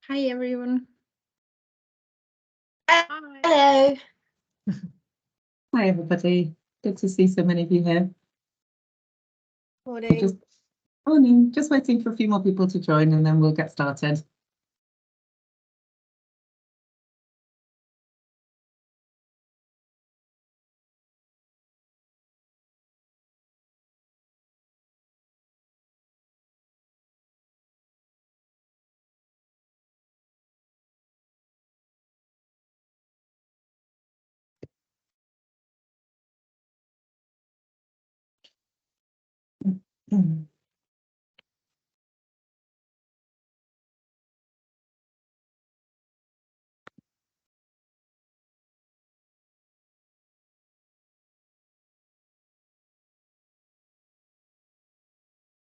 Hi, everyone. Hello. Hi, everybody. Good to see so many of you here. Morning. Morning. Just waiting for a few more people to join and then we'll get started.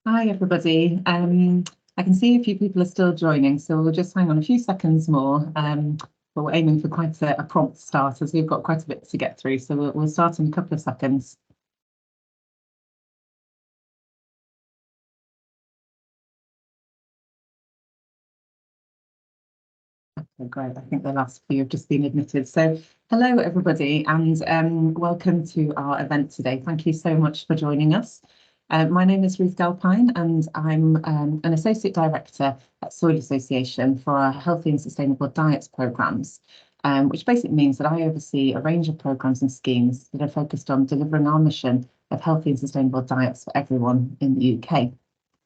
Hi, everybody. I can see a few people are still joining, so we'll just hang on a few seconds more. But we're aiming for quite a prompt start as we've got quite a bit to get through. So we'll start in a couple of seconds. Okay, great. I think the last few have just been admitted. So hello, everybody, and welcome to our event today. Thank you so much for joining us. My name is Ruth Galpine, and I'm an Associate Director at Soil Association for our Healthy and Sustainable Diets programmes, which basically means that I oversee a range of programmes and schemes that are focused on delivering our mission of healthy and sustainable diets for everyone in the UK.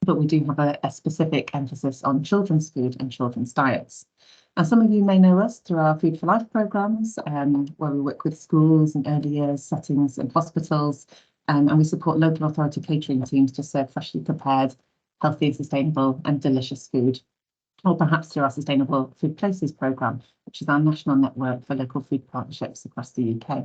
But we do have a specific emphasis on children's food and children's diets. And some of you may know us through our Food for Life programmes, where we work with schools and early years settings and hospitals, and we support local authority catering teams to serve freshly prepared, healthy and sustainable and delicious food. Or perhaps through our Sustainable Food Places programme, which is our national network for local food partnerships across the UK.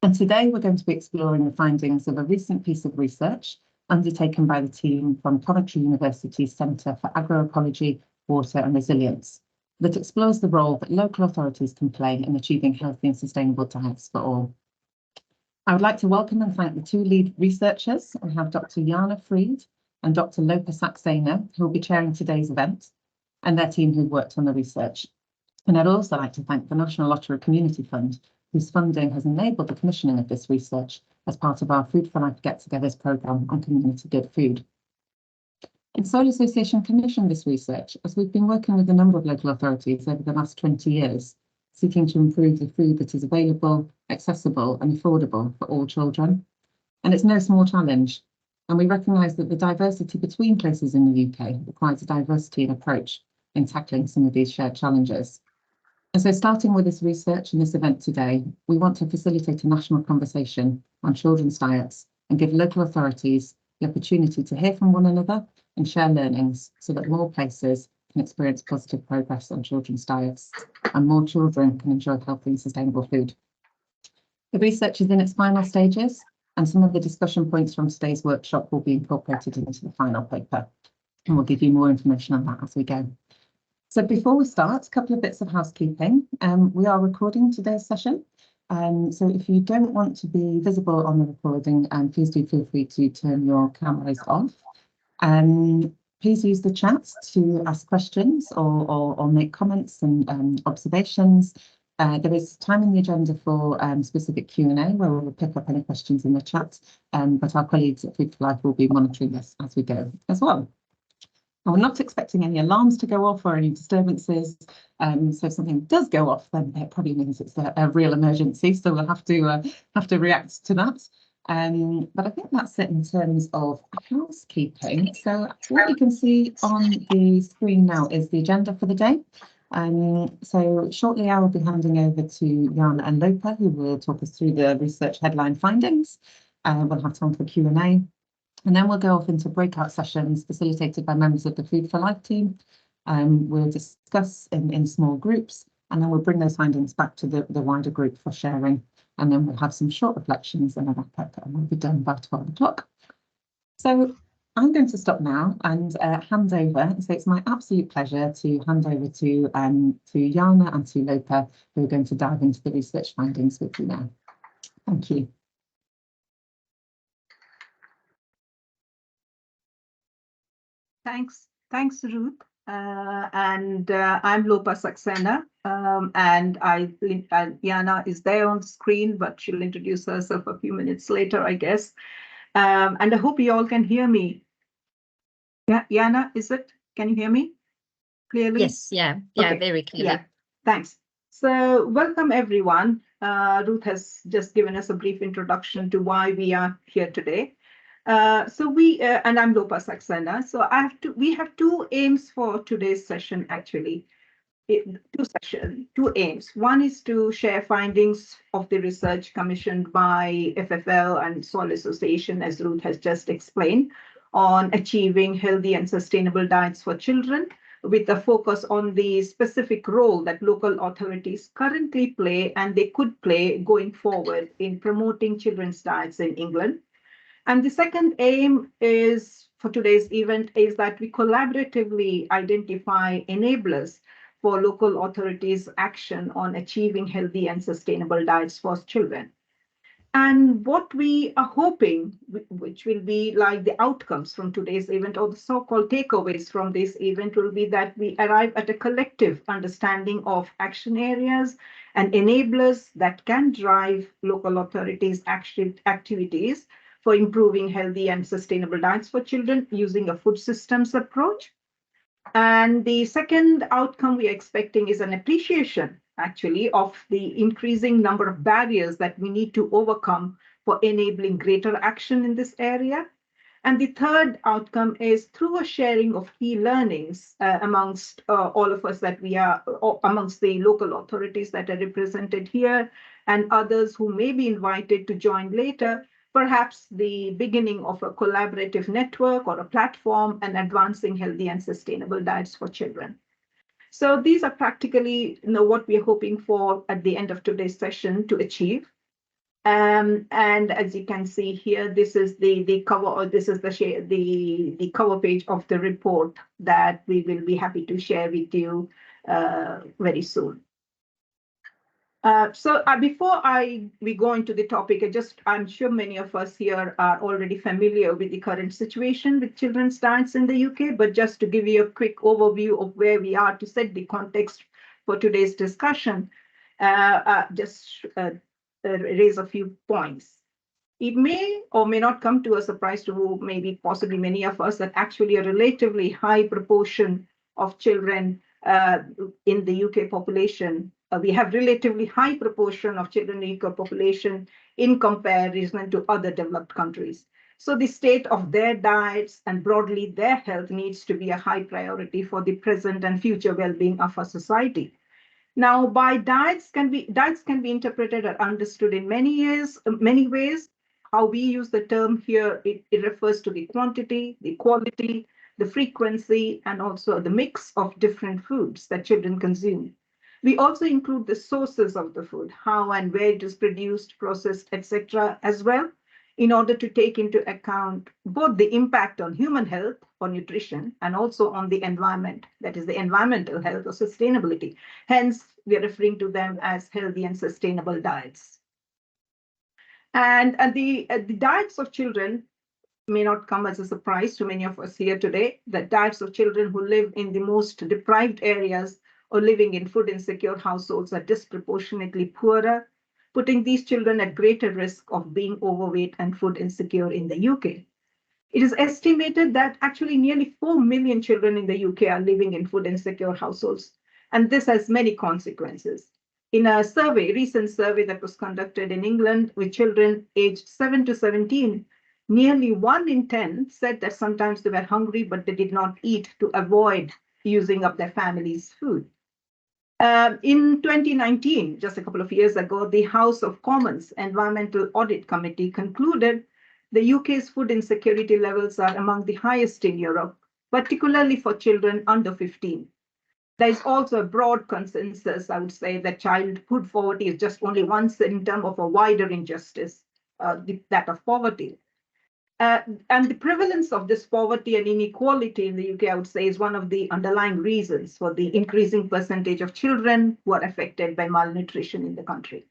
And today we're going to be exploring the findings of a recent piece of research undertaken by the team from Coventry University's Centre for Agroecology, Water and Resilience, that explores the role that local authorities can play in achieving healthy and sustainable diets for all. I would like to welcome and thank the two lead researchers. We have Dr. Jana Fried and Dr. Lopa Saxena, who will be chairing today's event, and their team who worked on the research. And I'd also like to thank the National Lottery Community Fund, whose funding has enabled the commissioning of this research as part of our Food for Life Get-togethers programme on community good food. And Soil Association commissioned this research as we've been working with a number of local authorities over the last 20 years, seeking to improve the food that is available, accessible and affordable for all children. And it's no small challenge. And we recognise that the diversity between places in the UK requires a diversity in approach in tackling some of these shared challenges. And so starting with this research and this event today, we want to facilitate a national conversation on children's diets and give local authorities the opportunity to hear from one another and share learnings so that more places can experience positive progress on children's diets and more children can enjoy healthy and sustainable food. The research is in its final stages and some of the discussion points from today's workshop will be incorporated into the final paper, and we'll give you more information on that as we go. So before we start, a couple of bits of housekeeping. We are recording today's session. So if you don't want to be visible on the recording, please do feel free to turn your cameras off. Please use the chat to ask questions or make comments and observations. There is time in the agenda for specific Q&A where we'll pick up any questions in the chat, but our colleagues at Food for Life will be monitoring this as we go as well. And we're not expecting any alarms to go off or any disturbances. So if something does go off, then it probably means it's a real emergency. So we'll have to react to that. But I think that's it in terms of housekeeping. So what you can see on the screen now is the agenda for the day. So shortly I will be handing over to Jana and Lopa, who will talk us through the research headline findings. We'll have time for Q&A. And then we'll go off into breakout sessions facilitated by members of the Food for Life team. We'll discuss in small groups, and then we'll bring those findings back to the wider group for sharing. And then we'll have some short reflections and a wrap up, and we'll be done by 12 o'clock. So I'm going to stop now and hand over. So it's my absolute pleasure to hand over to Jana and to Lopa, who are going to dive into the research findings with you now. Thank you. Thanks, Ruth. I'm Lopa Saxena, and Yana is there on the screen, but she'll introduce herself a few minutes later, I guess. And I hope you all can hear me. Yeah, Yana, can you hear me clearly? Yes, yeah, okay. Very clearly. Yeah, thanks. So welcome everyone. Ruth has just given us a brief introduction to why we are here today. And I'm Lopa Saxena. So we have two aims for today's session, actually. Two aims. One is to share findings of the research commissioned by FFL and Soil Association, as Ruth has just explained, on achieving healthy and sustainable diets for children, with a focus on the specific role that local authorities currently play and they could play going forward in promoting children's diets in England. And the second aim is for today's event is that we collaboratively identify enablers for local authorities' action on achieving healthy and sustainable diets for children. And what we are hoping, which will be like the outcomes from today's event or the so-called takeaways from this event, will be that we arrive at a collective understanding of action areas and enablers that can drive local authorities' activities for improving healthy and sustainable diets for children using a food systems approach. And the second outcome we are expecting is an appreciation, actually, of the increasing number of barriers that we need to overcome for enabling greater action in this area. And the third outcome is through a sharing of key learnings amongst all of us that we are, amongst the local authorities that are represented here and others who may be invited to join later, perhaps the beginning of a collaborative network or a platform and advancing healthy and sustainable diets for children. So these are practically what we are hoping for at the end of today's session to achieve. And as you can see here, this is the cover, or this is the cover page of the report that we will be happy to share with you very soon. Before we go into the topic, I'm sure many of us here are already familiar with the current situation with children's diets in the UK, but just to give you a quick overview of where we are to set the context for today's discussion, raise a few points. It may or may not come to a surprise to maybe possibly many of us that actually a relatively high proportion of children in the UK population, we have relatively high proportion of children in the UK population in comparison to other developed countries. So the state of their diets and broadly their health needs to be a high priority for the present and future well-being of our society. Now, by diets can be interpreted or understood in many ways. How we use the term here, it refers to the quantity, the quality, the frequency, and also the mix of different foods that children consume. We also include the sources of the food, how and where it is produced, processed, etc., as well, in order to take into account both the impact on human health or nutrition and also on the environment, that is the environmental health or sustainability. Hence, we are referring to them as healthy and sustainable diets. And the diets of children may not come as a surprise to many of us here today. The diets of children who live in the most deprived areas or living in food insecure households are disproportionately poorer, putting these children at greater risk of being overweight and food insecure in the UK. It is estimated that actually nearly 4 million children in the UK are living in food insecure households, and this has many consequences. In a recent survey that was conducted in England with children aged 7 to 17, nearly 1 in 10 said that sometimes they were hungry, but they did not eat to avoid using up their family's food. In 2019, just a couple of years ago, the House of Commons Environmental Audit Committee concluded the UK's food insecurity levels are among the highest in Europe, particularly for children under 15. There is also a broad consensus, I would say, that child food poverty is just only one symptom of a wider injustice, that of poverty. And the prevalence of this poverty and inequality in the UK, I would say, is one of the underlying reasons for the increasing percentage of children who are affected by malnutrition in the country.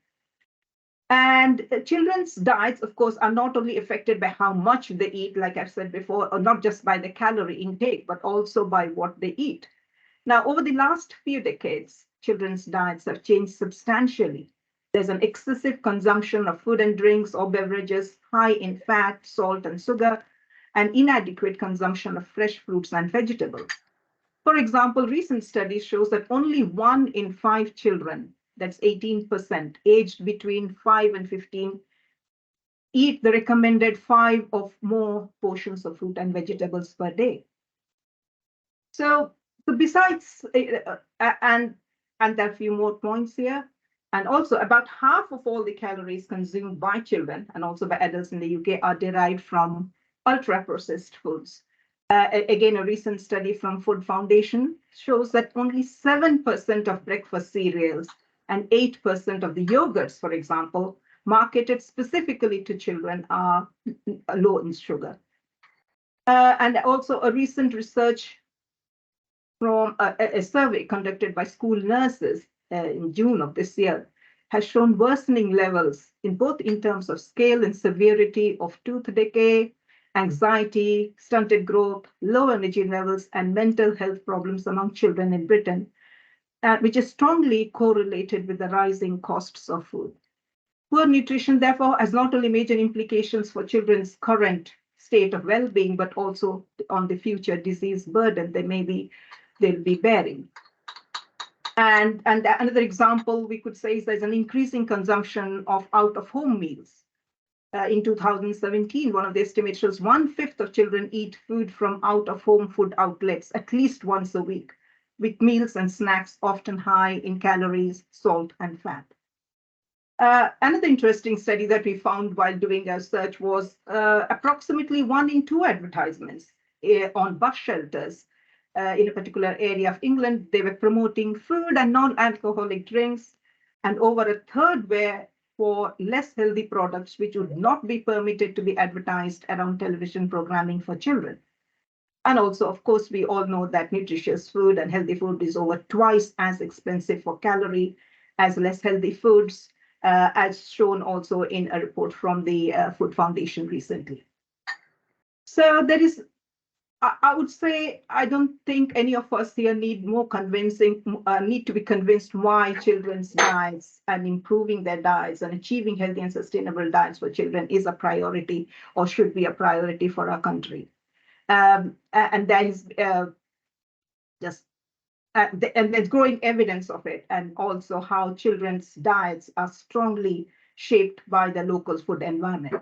And children's diets, of course, are not only affected by how much they eat, like I've said before, or not just by the calorie intake, but also by what they eat. Now, over the last few decades, children's diets have changed substantially. There's an excessive consumption of food and drinks or beverages high in fat, salt, and sugar, and inadequate consumption of fresh fruits and vegetables. For example, recent studies shows that only 1 in 5 children, that's 18%, aged between 5 and 15, eat the recommended 5 or more portions of fruit and vegetables per day. So besides, and there are a few more points here, and also about half of all the calories consumed by children and also by adults in the UK are derived from ultra-processed foods. Again, a recent study from Food Foundation shows that only 7% of breakfast cereals and 8% of the yogurts, for example, marketed specifically to children are low in sugar. And also a recent research from a survey conducted by school nurses in June of this year has shown worsening levels in both in terms of scale and severity of tooth decay, anxiety, stunted growth, low energy levels, and mental health problems among children in Britain, which is strongly correlated with the rising costs of food. Poor nutrition, therefore, has not only major implications for children's current state of well-being, but also on the future disease burden they'll be bearing. And another example we could say is there's an increasing consumption of out-of-home meals. In 2017, one of the estimates shows 1/5 of children eat food from out-of-home food outlets at least once a week, with meals and snacks often high in calories, salt, and fat. Another interesting study that we found while doing our search was approximately 1 in 2 advertisements on bus shelters in a particular area of England. They were promoting food and non-alcoholic drinks, and over a third were for less healthy products, which would not be permitted to be advertised around television programming for children. And also, of course, we all know that nutritious food and healthy food is over twice as expensive for calorie as less healthy foods, as shown also in a report from the Food Foundation recently. So there is, I would say, I don't think any of us here need to be convinced why children's diets and improving their diets and achieving healthy and sustainable diets for children is a priority or should be a priority for our country. And that is and there's growing evidence of it, and also how children's diets are strongly shaped by the local food environment.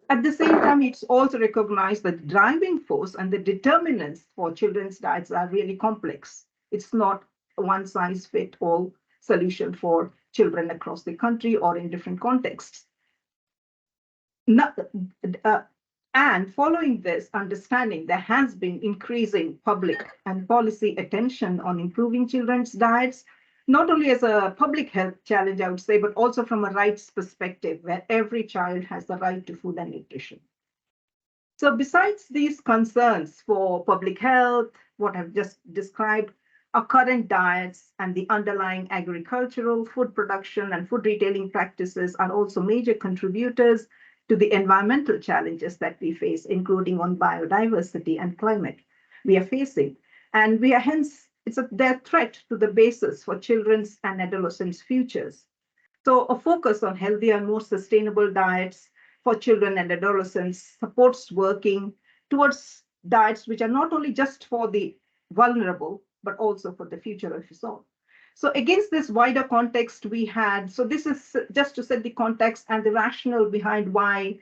At the same time, it's also recognized that the driving force and the determinants for children's diets are really complex. It's not a one-size-fits-all solution for children across the country or in different contexts. And following this understanding, there has been increasing public and policy attention on improving children's diets, not only as a public health challenge, I would say, but also from a rights perspective, where every child has the right to food and nutrition. So besides these concerns for public health, what I've just described, our current diets and the underlying agricultural, food production, and food retailing practices are also major contributors to the environmental challenges that we face, including on biodiversity and climate we are facing. And we are hence, their threat to the basis for children's and adolescents' futures. So a focus on healthier and more sustainable diets for children and adolescents supports working towards diets which are not only just for the vulnerable, but also for the future of us all. So against this wider context we had, so this is just to set the context and the rationale behind why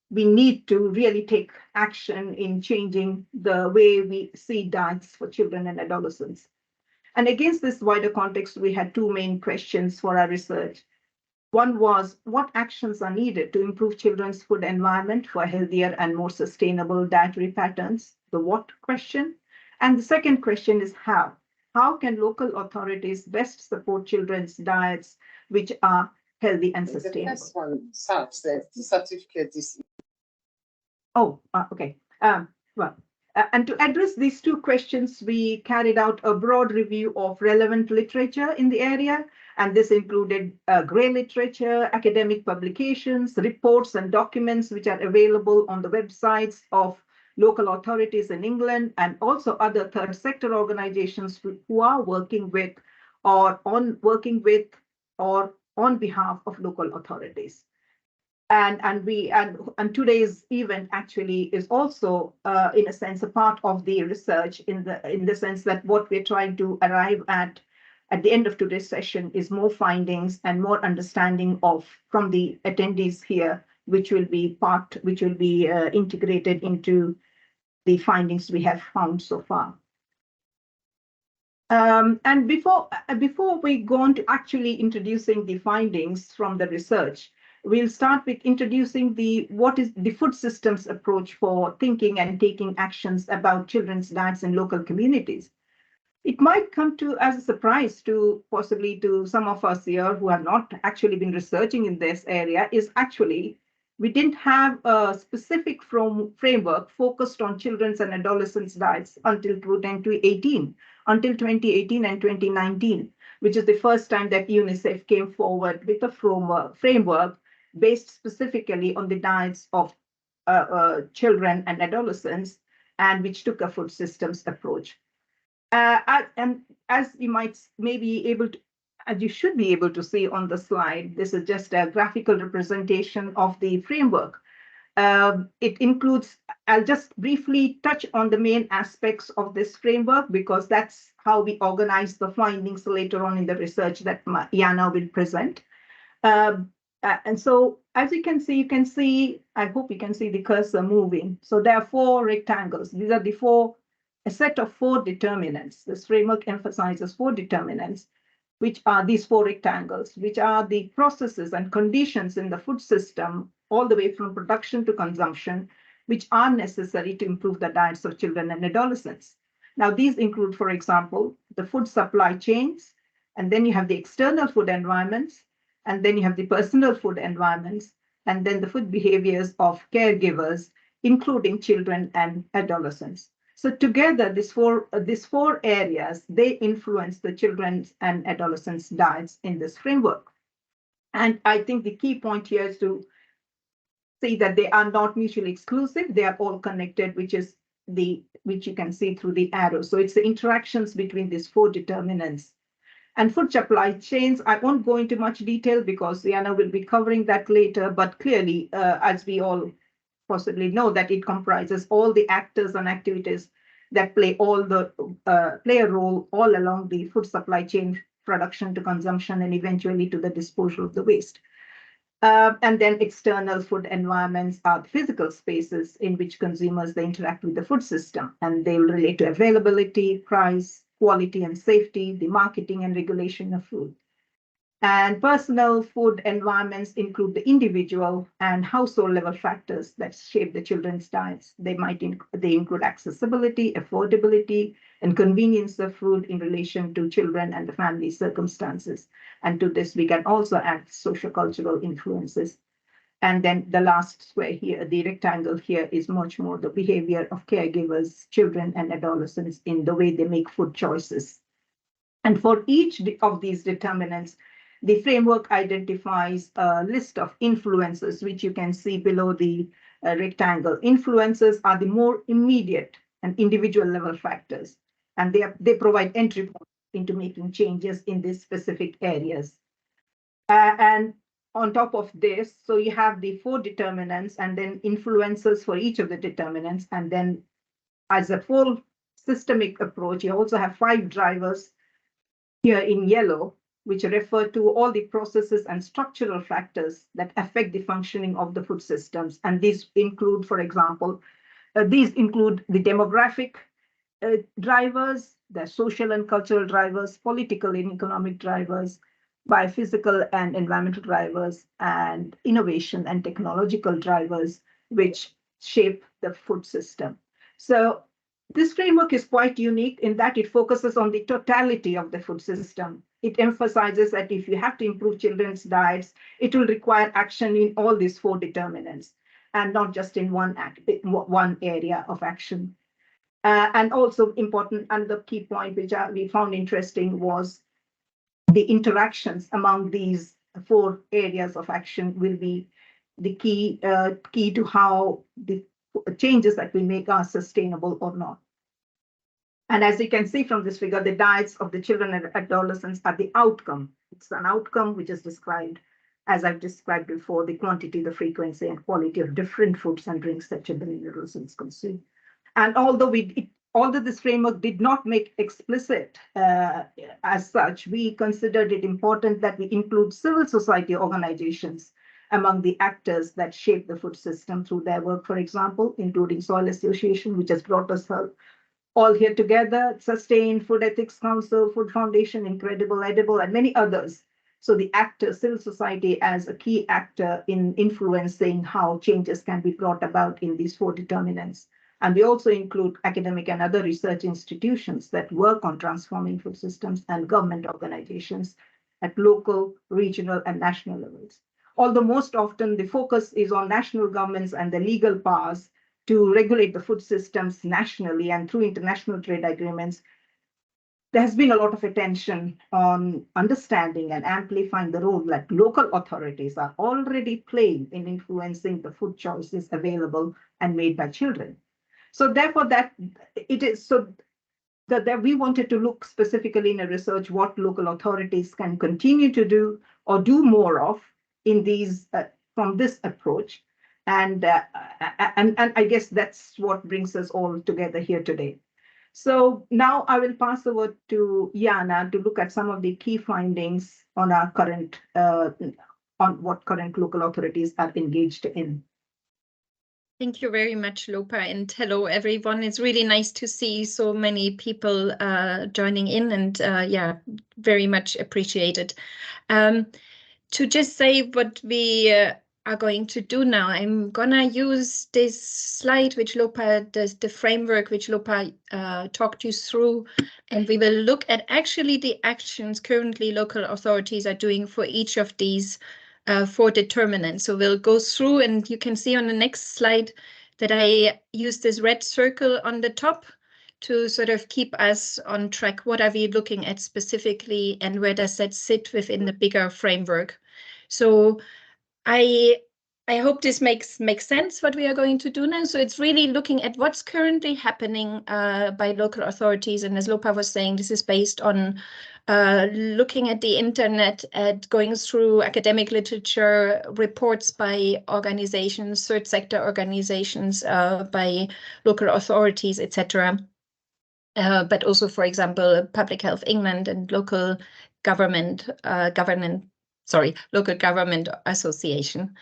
we need to really take action in changing the way we see diets for children and adolescents. And against this wider context, we had 2 main questions for our research. One was, what actions are needed to improve children's food environment for healthier and more sustainable dietary patterns? The what question. And the second question is how. How can local authorities best support children's diets which are healthy and sustainable? The first one, SAT, the certificate is. Oh, okay. And to address these 2 questions, we carried out a broad review of relevant literature in the area, and this included grey literature, academic publications, reports, and documents which are available on the websites of local authorities in England, and also other third sector organizations who are working with or on behalf of local authorities. And today's event actually is also in a sense a part of the research in the sense that what we're trying to arrive at the end of today's session is more findings and more understanding from the attendees here, which will be integrated into the findings we have found so far. And before we go on to actually introducing the findings from the research, we'll start with introducing what is the food systems approach for thinking and taking actions about children's diets in local communities. It might come as a surprise possibly to some of us here who have not actually been researching in this area, is actually we didn't have a specific framework focused on children's and adolescents' diets until 2018 and 2019, which is the first time that UNICEF came forward with a framework based specifically on the diets of children and adolescents, and which took a food systems approach. And as you might maybe able to, as you should be able to see on the slide, this is just a graphical representation of the framework. It includes, I'll just briefly touch on the main aspects of this framework because that's how we organize the findings later on in the research that Jana will present. And so as you can see, I hope you can see the cursor moving. So there are 4 rectangles. These are a set of 4 determinants. This framework emphasizes 4 determinants, which are these 4 rectangles, which are the processes and conditions in the food system, all the way from production to consumption, which are necessary to improve the diets of children and adolescents. Now, these include, for example, the food supply chains, and then you have the external food environments, and then you have the personal food environments, and then the food behaviors of caregivers, including children and adolescents. So together, these four areas, they influence the children's and adolescents' diets in this framework. And I think the key point here is to see that they are not mutually exclusive. They are all connected, which you can see through the arrow. So it's the interactions between these 4 determinants. And food supply chains, I won't go into much detail because Jana will be covering that later, but clearly, as we all possibly know, that it comprises all the actors and activities that play a role all along the food supply chain, production to consumption, and eventually to the disposal of the waste. And then external food environments are the physical spaces in which consumers they interact with the food system, and they will relate to availability, price, quality and safety, the marketing and regulation of food. And personal food environments include the individual and household level factors that shape the children's diets. They include accessibility, affordability, and convenience of food in relation to children and the family circumstances. And to this, we can also add sociocultural influences. And then the last square here, the rectangle here, is much more the behavior of caregivers, children, and adolescents in the way they make food choices. And for each of these determinants, the framework identifies a list of influences, which you can see below the rectangle. Influences are the more immediate and individual level factors, and they provide entry points into making changes in these specific areas. And on top of this, so you have the 4 determinants and then influences for each of the determinants. And then as a full systemic approach, you also have 5 drivers here in yellow, which refer to all the processes and structural factors that affect the functioning of the food systems. And these include, for example, the demographic drivers, the social and cultural drivers, political and economic drivers, biophysical and environmental drivers, and innovation and technological drivers, which shape the food system. So this framework is quite unique in that it focuses on the totality of the food system. It emphasizes that if you have to improve children's diets, it will require action in all these 4 determinants and not just in one area of action. And also important, and the key point which we found interesting was the interactions among these 4 areas of action will be the key to how the changes that we make are sustainable or not. And as you can see from this figure, the diets of the children and adolescents are the outcome. It's an outcome which is described, as I've described before, the quantity, the frequency, and quality of different foods and drinks that children and adolescents consume. And although this framework did not make explicit as such, we considered it important that we include civil society organizations among the actors that shape the food system through their work, for example, including Soil Association, which has brought us all here together, Sustain, Food Ethics Council, Food Foundation, Incredible Edible, and many others. So the actors, civil society as a key actor in influencing how changes can be brought about in these 4 determinants. And we also include academic and other research institutions that work on transforming food systems and government organizations at local, regional, and national levels. Although most often the focus is on national governments and the legal powers to regulate the food systems nationally and through international trade agreements, there has been a lot of attention on understanding and amplifying the role that local authorities are already playing in influencing the food choices available and made by children. So therefore, that we wanted to look specifically in a research what local authorities can continue to do or do more of in these from this approach. And I guess that's what brings us all together here today. So now I will pass over to Jana to look at some of the key findings on our current, on what current local authorities are engaged in. Thank you very much, Lopa, and hello, everyone. It's really nice to see so many people joining in, and yeah, very much appreciated. To just say what we are going to do now, I'm gonna use this slide which Lopa, the framework which Lopa talked you through, and we will look at actually the actions currently local authorities are doing for each of these 4 determinants. So we'll go through, and you can see on the next slide that I use this red circle on the top to sort of keep us on track. What are we looking at specifically, and where does that sit within the bigger framework? So I hope this makes sense what we are going to do now. So it's really looking at what's currently happening by local authorities. And as Lopa was saying, this is based on looking at the internet, at going through academic literature, reports by organizations, third sector organizations, by local authorities, etc. But also, for example, Public Health England and local government local government association.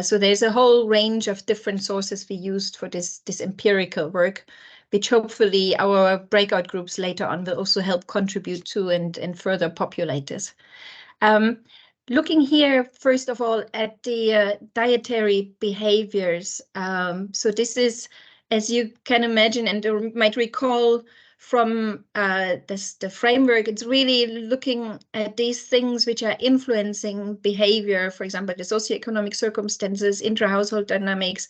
So there's a whole range of different sources we used for this empirical work, which hopefully our breakout groups later on will also help contribute to and further populate this. Looking here, first of all, at the dietary behaviors. So this is, as you can imagine and might recall from the framework, it's really looking at these things which are influencing behavior, for example, the socioeconomic circumstances, intra-household dynamics,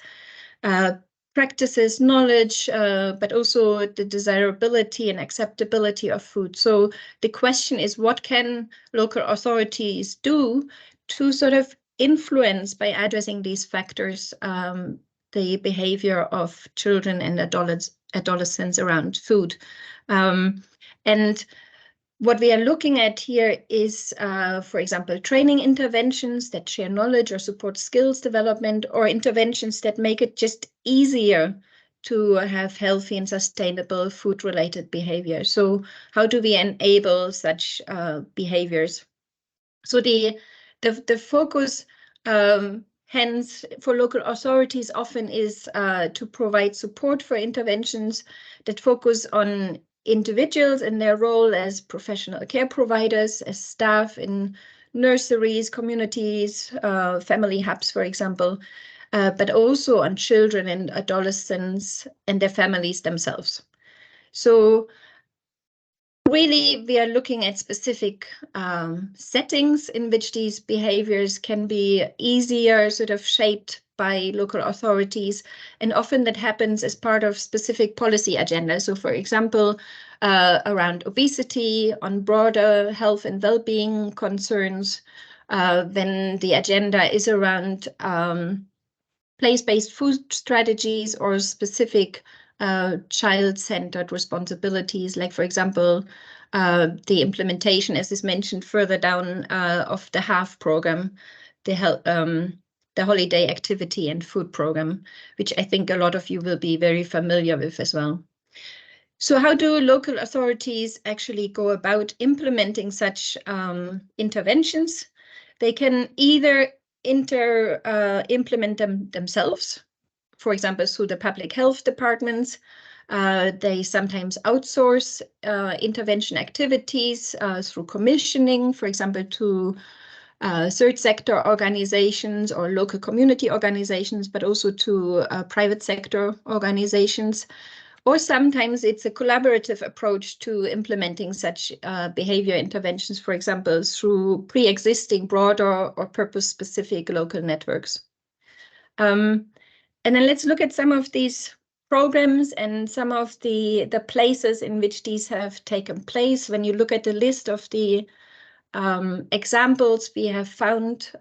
practices, knowledge, but also the desirability and acceptability of food. So the question is, what can local authorities do to sort of influence, by addressing these factors, the behavior of children and adolescents around food? And what we are looking at here is, for example, training interventions that share knowledge or support skills development, or interventions that make it just easier to have healthy and sustainable food-related behavior. So how do we enable such behaviors? So the focus, hence, for local authorities often is to provide support for interventions that focus on individuals and their role as professional care providers, as staff in nurseries, communities, family hubs, for example, but also on children and adolescents and their families themselves. So really, we are looking at specific settings in which these behaviors can be easier sort of shaped by local authorities, and often that happens as part of specific policy agendas. So, for example, around obesity, on broader health and well-being concerns, then the agenda is around place-based food strategies or specific child-centered responsibilities, like, for example, the implementation, as is mentioned further down, of the HALF program, the holiday activity and food program, which I think a lot of you will be very familiar with as well. So how do local authorities actually go about implementing such interventions? They can either implement them themselves, for example, through the public health departments. They sometimes outsource intervention activities through commissioning, for example, to third sector organizations or local community organizations, but also to private sector organizations. Or sometimes it's a collaborative approach to implementing such behavior interventions, for example, through pre-existing broader or purpose-specific local networks. And then let's look at some of these programs and some of the places in which these have taken place. When you look at the list of the examples we have found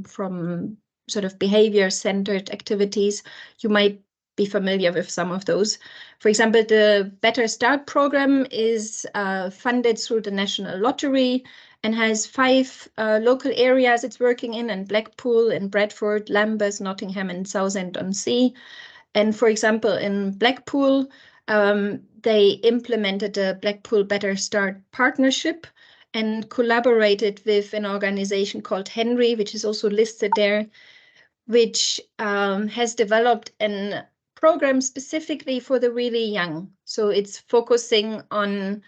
from sort of behavior-centered activities, you might be familiar with some of those. For example, the Better Start program is funded through the National Lottery and has 5 local areas it's working in Blackpool, in Bradford, Lambeth, Nottingham, and Southend-on-Sea. And for example, in Blackpool, they implemented the Blackpool Better Start partnership and collaborated with an organization called Henry, which is also listed there, which has developed a program specifically for the really young. So it's focusing on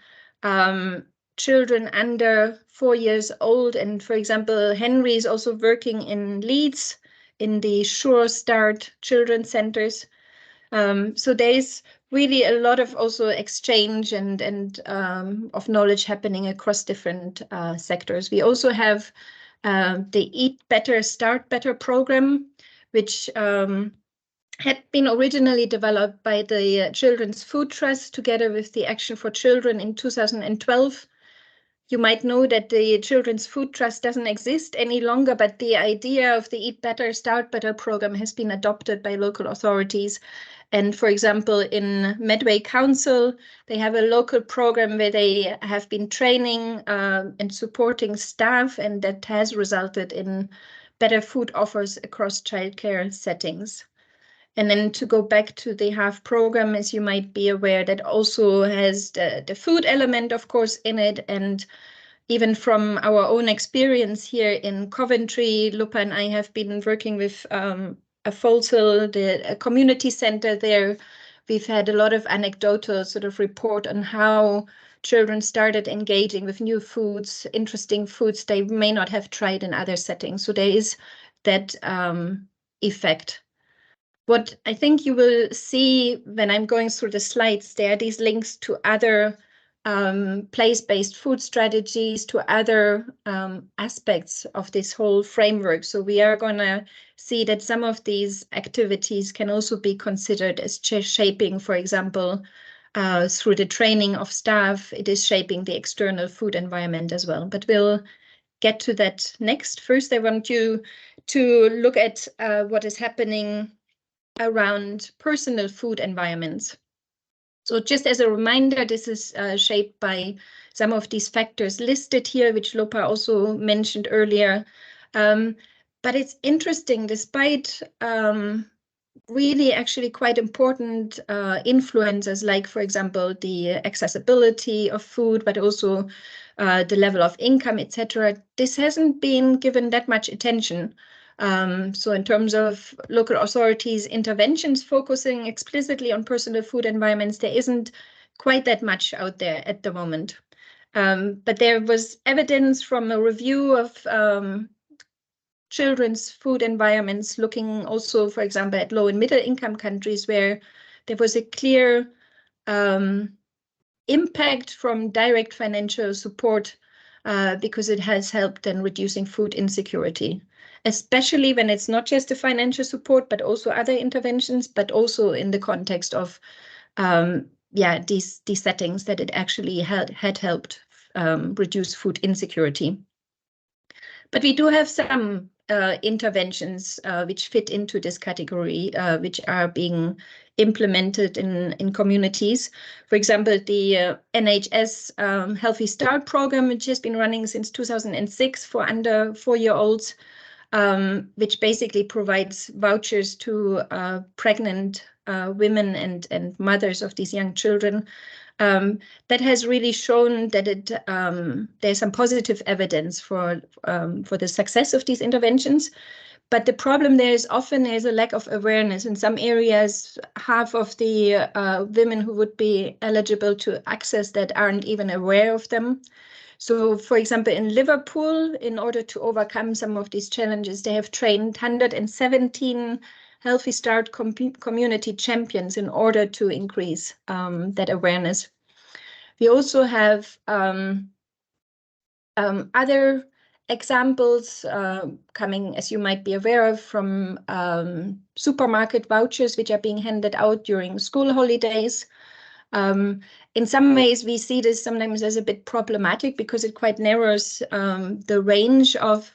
children under 4 years old. And for example, Henry is also working in Leeds in the Sure Start children's centers. So there's really a lot of also exchange and of knowledge happening across different sectors. We also have the Eat Better, Start Better program, which had been originally developed by the Children's Food Trust together with the Action for Children in 2012. You might know that the Children's Food Trust doesn't exist any longer, but the idea of the Eat Better, Start Better program has been adopted by local authorities. And for example, in Medway Council, they have a local program where they have been training and supporting staff, and that has resulted in better food offers across childcare settings. And then to go back to the HALF program, as you might be aware, that also has the food element, of course, in it. And even from our own experience here in Coventry, Lupa and I have been working with a Folsel, a community center there. We've had a lot of anecdotal sort of report on how children started engaging with new foods, interesting foods they may not have tried in other settings. So there is that effect. What I think you will see when I'm going through the slides, there are these links to other place-based food strategies, to other aspects of this whole framework. So we are going to see that some of these activities can also be considered as shaping, for example, through the training of staff, it is shaping the external food environment as well. But we'll get to that next. First, I want you to look at what is happening around personal food environments. So just as a reminder, this is shaped by some of these factors listed here, which Lopa also mentioned earlier. But it's interesting, despite really actually quite important influences, like, for example, the accessibility of food, but also the level of income, etc. This hasn't been given that much attention. So in terms of local authorities' interventions focusing explicitly on personal food environments, there isn't quite that much out there at the moment. But there was evidence from a review of children's food environments, looking also, for example, at low and middle income countries, where there was a clear impact from direct financial support because it has helped in reducing food insecurity, especially when it's not just the financial support, but also other interventions, but also in the context of these settings that it actually had helped reduce food insecurity. But we do have some interventions which fit into this category, which are being implemented in communities. For example, the NHS Healthy Start program, which has been running since 2006 for under 4-year-olds, which basically provides vouchers to pregnant women and mothers of these young children. That has really shown that there's some positive evidence for the success of these interventions. But the problem there is often there's a lack of awareness. In some areas, half of the women who would be eligible to access that aren't even aware of them. So, for example, in Liverpool, in order to overcome some of these challenges, they have trained 117 Healthy Start community champions in order to increase that awareness. We also have other examples coming, as you might be aware of, from supermarket vouchers, which are being handed out during school holidays. In some ways, we see this sometimes as a bit problematic because it quite narrows the range of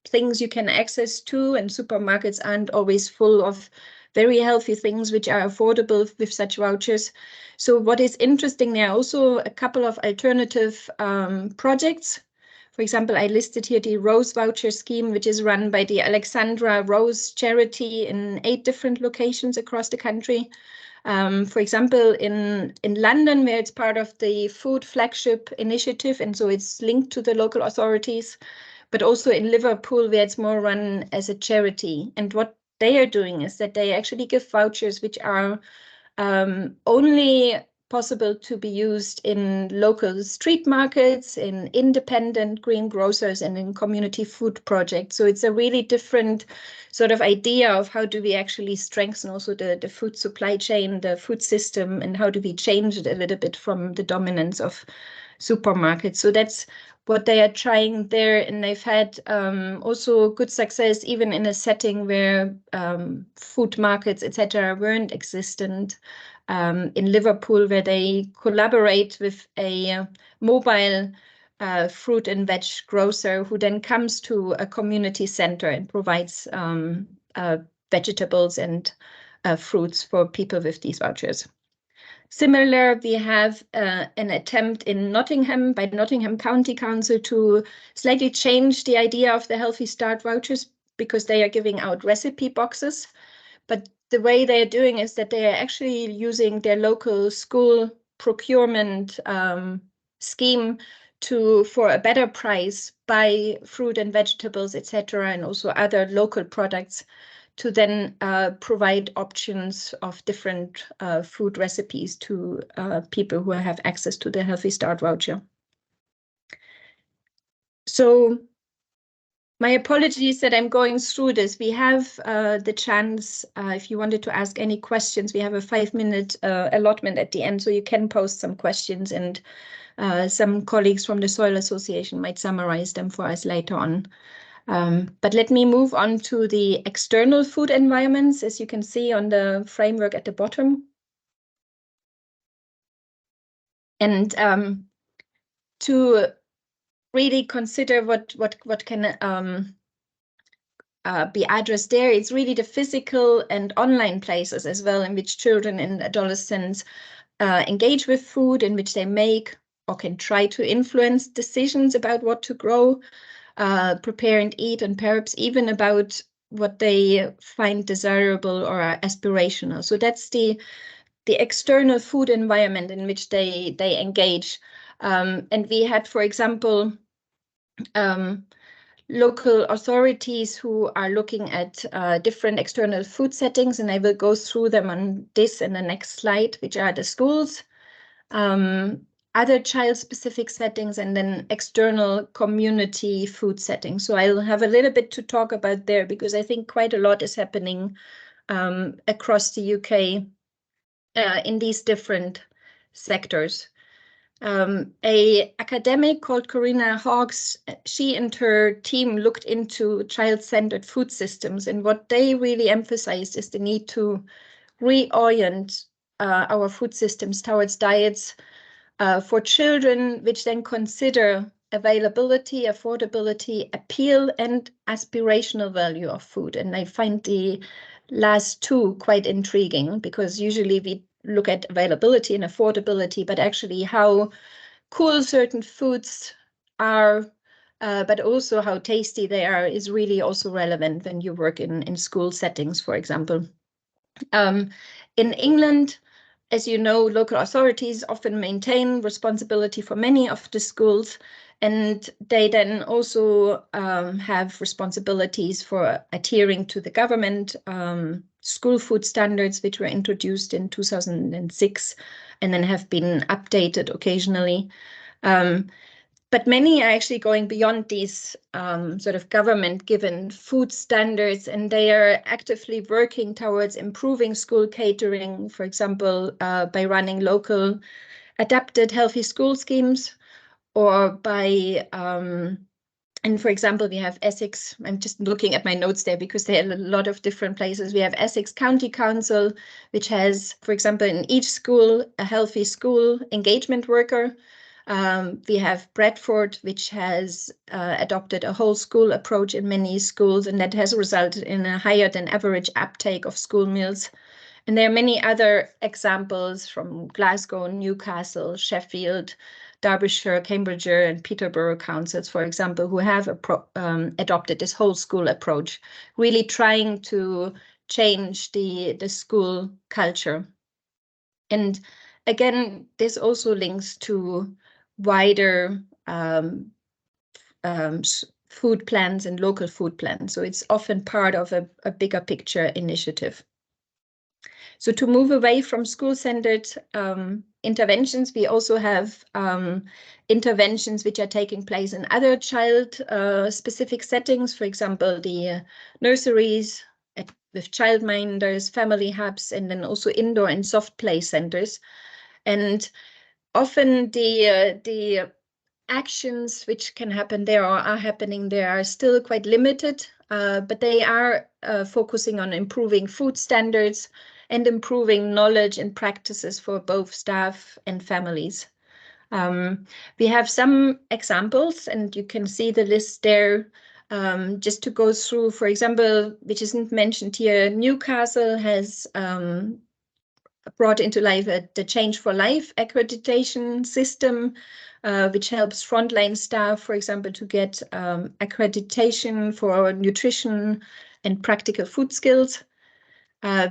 things you can access to, and supermarkets aren't always full of very healthy things which are affordable with such vouchers. So what is interesting, there are also a couple of alternative projects. For example, I listed here the Rose Voucher Scheme, which is run by the Alexandra Rose Charity in 8 different locations across the country. For example, in London, where it's part of the Food Flagship Initiative, and so it's linked to the local authorities, but also in Liverpool, where it's more run as a charity. And what they are doing is that they actually give vouchers which are only possible to be used in local street markets, in independent greengrocers, and in community food projects. So it's a really different sort of idea of how do we actually strengthen also the food supply chain, the food system, and how do we change it a little bit from the dominance of supermarkets. So that's what they are trying there, and they've had also good success even in a setting where food markets, etc., weren't existent. In Liverpool, where they collaborate with a mobile fruit and veg grocer who then comes to a community center and provides vegetables and fruits for people with these vouchers. Similar, we have an attempt in Nottingham by Nottingham County Council to slightly change the idea of the Healthy Start vouchers, because they are giving out recipe boxes. But the way they are doing is that they are actually using their local school procurement scheme to, for a better price, buy fruit and vegetables, etc., and also other local products, to then provide options of different food recipes to people who have access to the Healthy Start voucher. So my apologies that I'm going through this. We have the chance, if you wanted to ask any questions, we have a 5-minute allotment at the end, so you can post some questions, and some colleagues from the Soil Association might summarize them for us later on. But let me move on to the external food environments, as you can see on the framework at the bottom. And to really consider what can be addressed there, it's really the physical and online places as well in which children and adolescents engage with food, in which they make or can try to influence decisions about what to grow, prepare and eat, and perhaps even about what they find desirable or aspirational. So that's the external food environment in which they engage. And we had, for example, local authorities who are looking at different external food settings, and I will go through them on this in the next slide, which are the schools, other child-specific settings, and then external community food settings. So I'll have a little bit to talk about there, because I think quite a lot is happening across the UK in these different sectors. A academic called Corinna Hawkes, she and her team looked into child-centered food systems, and what they really emphasized is the need to reorient our food systems towards diets for children, which then consider availability, affordability, appeal, and aspirational value of food. And I find the last two quite intriguing, because usually we look at availability and affordability, but actually how cool certain foods are, but also how tasty they are, is really also relevant when you work in school settings, for example. In England, as you know, local authorities often maintain responsibility for many of the schools, and they then also have responsibilities for adhering to the government school food standards, which were introduced in 2006 and then have been updated occasionally. But many are actually going beyond these sort of government-given food standards, and they are actively working towards improving school catering, for example, by running local adapted healthy school schemes, or by, and for example, we have Essex, I'm just looking at my notes there because there are a lot of different places. We have Essex County Council, which has, for example, in each school, a healthy school engagement worker. We have Bradford, which has adopted a whole school approach in many schools, and that has resulted in a higher than average uptake of school meals. And there are many other examples from Glasgow, Newcastle, Sheffield, Derbyshire, Cambridgeshire, and Peterborough councils, for example, who have adopted this whole school approach, really trying to change the school culture. And again, this also links to wider food plans and local food plans. So it's often part of a bigger picture initiative. So to move away from school-centered interventions, we also have interventions which are taking place in other child-specific settings, for example, the nurseries with childminders, family hubs, and then also indoor and soft play centers. And often the actions which can happen there or are happening there are still quite limited, but they are focusing on improving food standards and improving knowledge and practices for both staff and families. We have some examples, and you can see the list there. Just to go through, for example, which isn't mentioned here, Newcastle has brought into life the Change for Life accreditation system, which helps frontline staff, for example, to get accreditation for nutrition and practical food skills.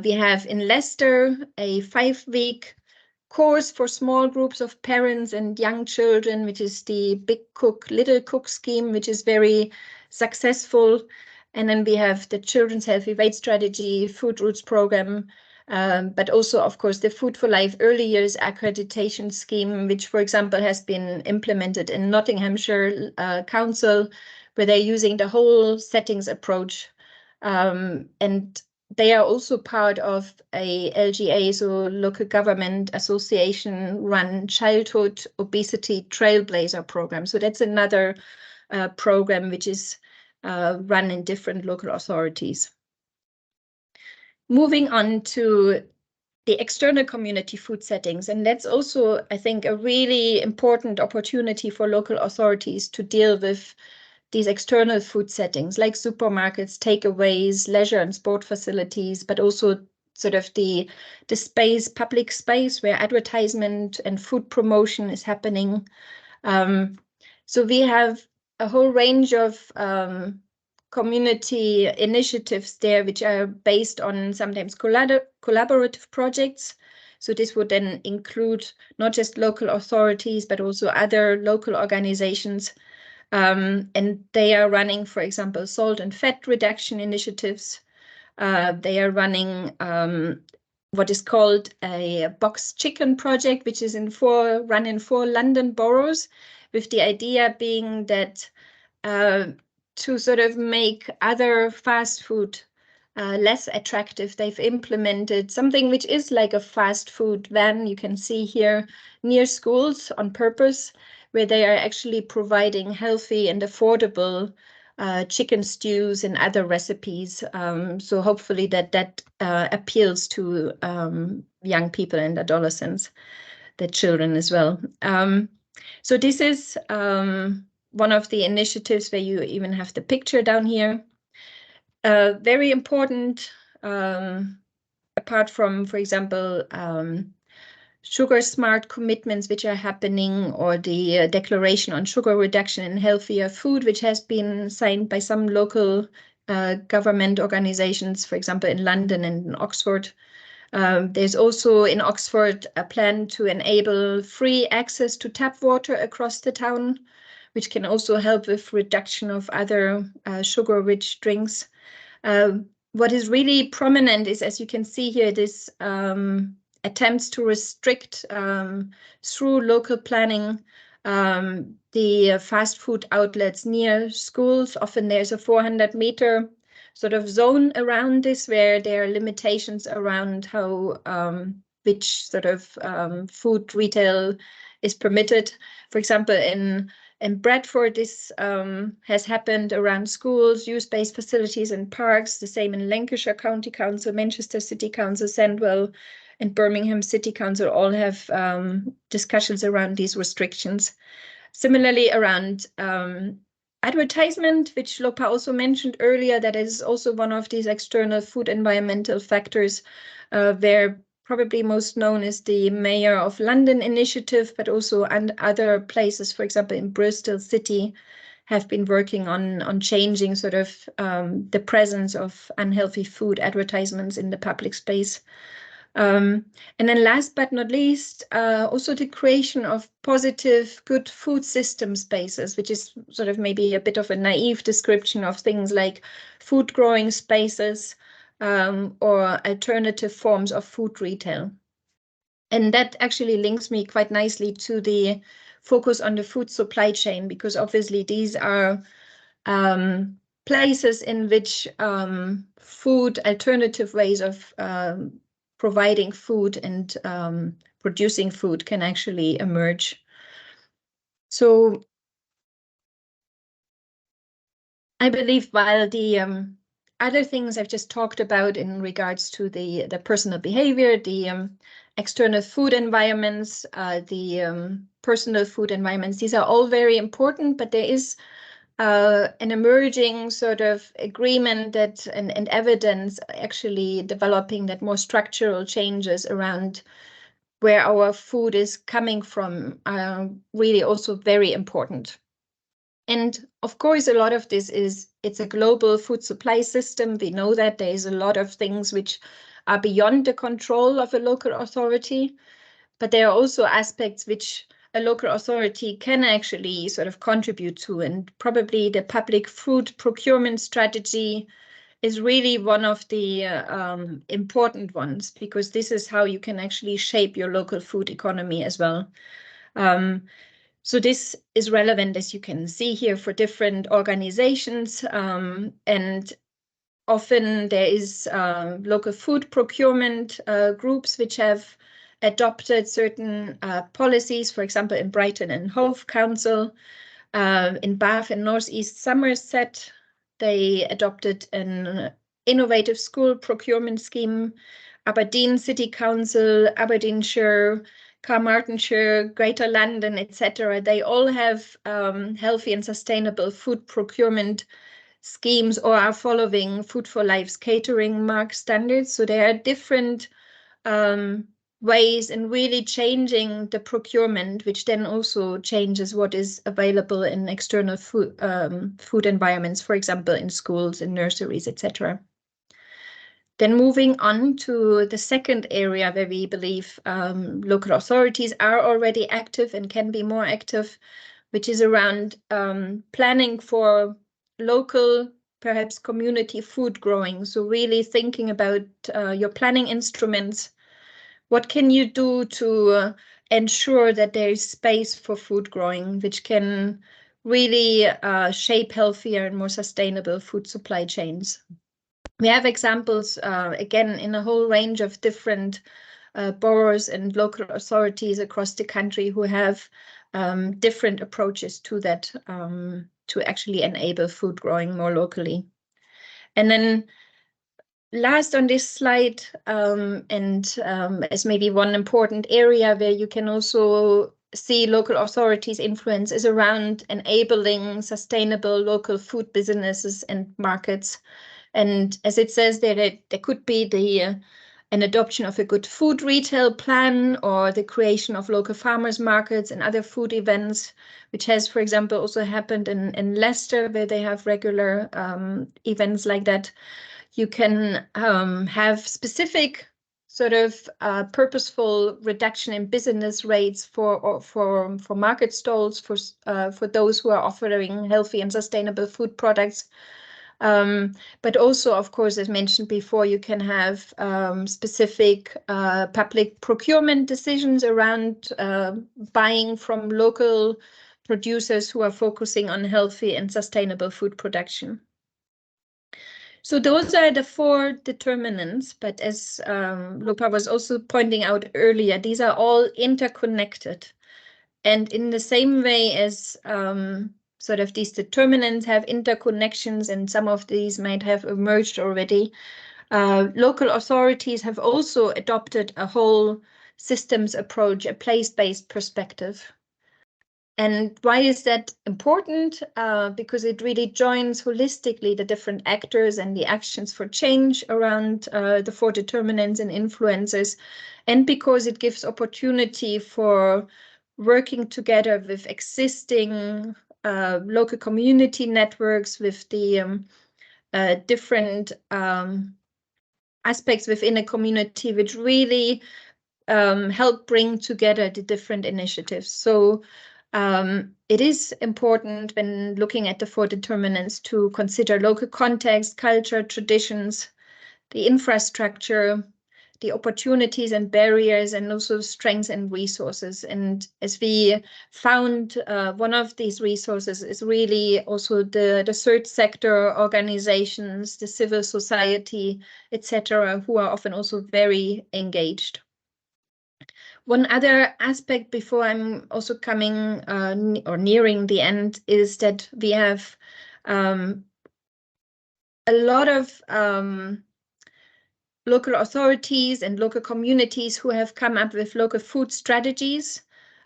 We have in Leicester a 5-week course for small groups of parents and young children, which is the Big Cook, Little Cook scheme, which is very successful. And then we have the Children's Healthy Weight Strategy, Food Roots program, but also, of course, the Food for Life Early Years Accreditation Scheme, which, for example, has been implemented in Nottinghamshire Council, where they're using the whole settings approach. And they are also part of a LGA, so local government association run childhood obesity trailblazer program. So that's another program which is run in different local authorities. Moving on to the external community food settings. And that's also, I think, a really important opportunity for local authorities to deal with these external food settings like supermarkets, takeaways, leisure and sport facilities, but also sort of the space, public space where advertisement and food promotion is happening. So we have a whole range of community initiatives there, which are based on sometimes collaborative projects. So this would then include not just local authorities, but also other local organizations. And they are running, for example, salt and fat reduction initiatives. They are running what is called a box chicken project, which is run in 4 London boroughs, with the idea being that to sort of make other fast food less attractive, they've implemented something which is like a fast food van, you can see here, near schools on purpose, where they are actually providing healthy and affordable chicken stews and other recipes. So hopefully that appeals to young people and adolescents, the children as well. So this is one of the initiatives where you even have the picture down here. Very important, apart from, for example, sugar smart commitments which are happening, or the declaration on sugar reduction and healthier food, which has been signed by some local government organizations, for example, in London and in Oxford. There's also in Oxford a plan to enable free access to tap water across the town, which can also help with reduction of other sugar-rich drinks. What is really prominent is, as you can see here, this attempts to restrict through local planning the fast food outlets near schools. Often there's a 400-meter sort of zone around this where there are limitations around how which sort of food retail is permitted. For example, in Bradford, this has happened around schools, youth-based facilities and parks. The same in Lancashire County Council, Manchester City Council, Sandwell and Birmingham City Council all have discussions around these restrictions. Similarly, around advertisement, which Lopa also mentioned earlier, that is also one of these external food environmental factors, where probably most known is the Mayor of London initiative, but also other places, for example, in Bristol City, have been working on changing sort of the presence of unhealthy food advertisements in the public space. And then last but not least, also the creation of positive, good food system spaces, which is sort of maybe a bit of a naive description of things like food growing spaces or alternative forms of food retail. And that actually links me quite nicely to the focus on the food supply chain, because obviously these are places in which food, alternative ways of providing food and producing food can actually emerge. So I believe while the other things I've just talked about in regards to the personal behavior, the external food environments, the personal food environments, these are all very important, but there is an emerging sort of agreement that and evidence actually developing that more structural changes around where our food is coming from are really also very important. And of course, a lot of this it's a global food supply system. We know that there is a lot of things which are beyond the control of a local authority, but there are also aspects which a local authority can actually sort of contribute to. And probably the public food procurement strategy is really one of the important ones, because this is how you can actually shape your local food economy as well. So this is relevant, as you can see here, for different organizations, and often there is local food procurement groups which have adopted certain policies. For example, in Brighton and Hove Council, in Bath and North East Somerset, they adopted an innovative school procurement scheme. Aberdeen City Council, Aberdeenshire, Carmarthenshire, Greater London, etc. They all have healthy and sustainable food procurement schemes or are following Food for Life's catering mark standards. So there are different ways in really changing the procurement, which then also changes what is available in external food environments, for example, in schools, in nurseries, etc. Then moving on to the second area where we believe local authorities are already active and can be more active, which is around planning for local, perhaps community food growing. So really thinking about your planning instruments. What can you do to ensure that there is space for food growing, which can really shape healthier and more sustainable food supply chains? We have examples, again, in a whole range of different boroughs and local authorities across the country who have different approaches to that, to actually enable food growing more locally. And then last on this slide, as maybe one important area where you can also see local authorities' influence is around enabling sustainable local food businesses and markets. And as it says there, there could be an adoption of a good food retail plan or the creation of local farmers markets and other food events, which has, for example, also happened in Leicester, where they have regular events like that. You can have specific sort of purposeful reduction in business rates for market stalls for those who are offering healthy and sustainable food products. But also, of course, as mentioned before, you can have specific public procurement decisions around buying from local producers who are focusing on healthy and sustainable food production. So those are the 4 determinants, but as Lopa was also pointing out earlier, these are all interconnected. And in the same way as sort of these determinants have interconnections, and some of these might have emerged already, local authorities have also adopted a whole systems approach, a place-based perspective. And why is that important? Because it really joins holistically the different actors and the actions for change around the 4 determinants and influences, and because it gives opportunity for working together with existing local community networks, with the different aspects within a community, which really help bring together the different initiatives. So it is important when looking at the 4 determinants to consider local context, culture, traditions, the infrastructure, the opportunities and barriers, and also strengths and resources. And as we found, one of these resources is really also the third sector organizations, the civil society, etc., who are often also very engaged. One other aspect before I'm also coming or nearing the end is that we have a lot of local authorities and local communities who have come up with local food strategies.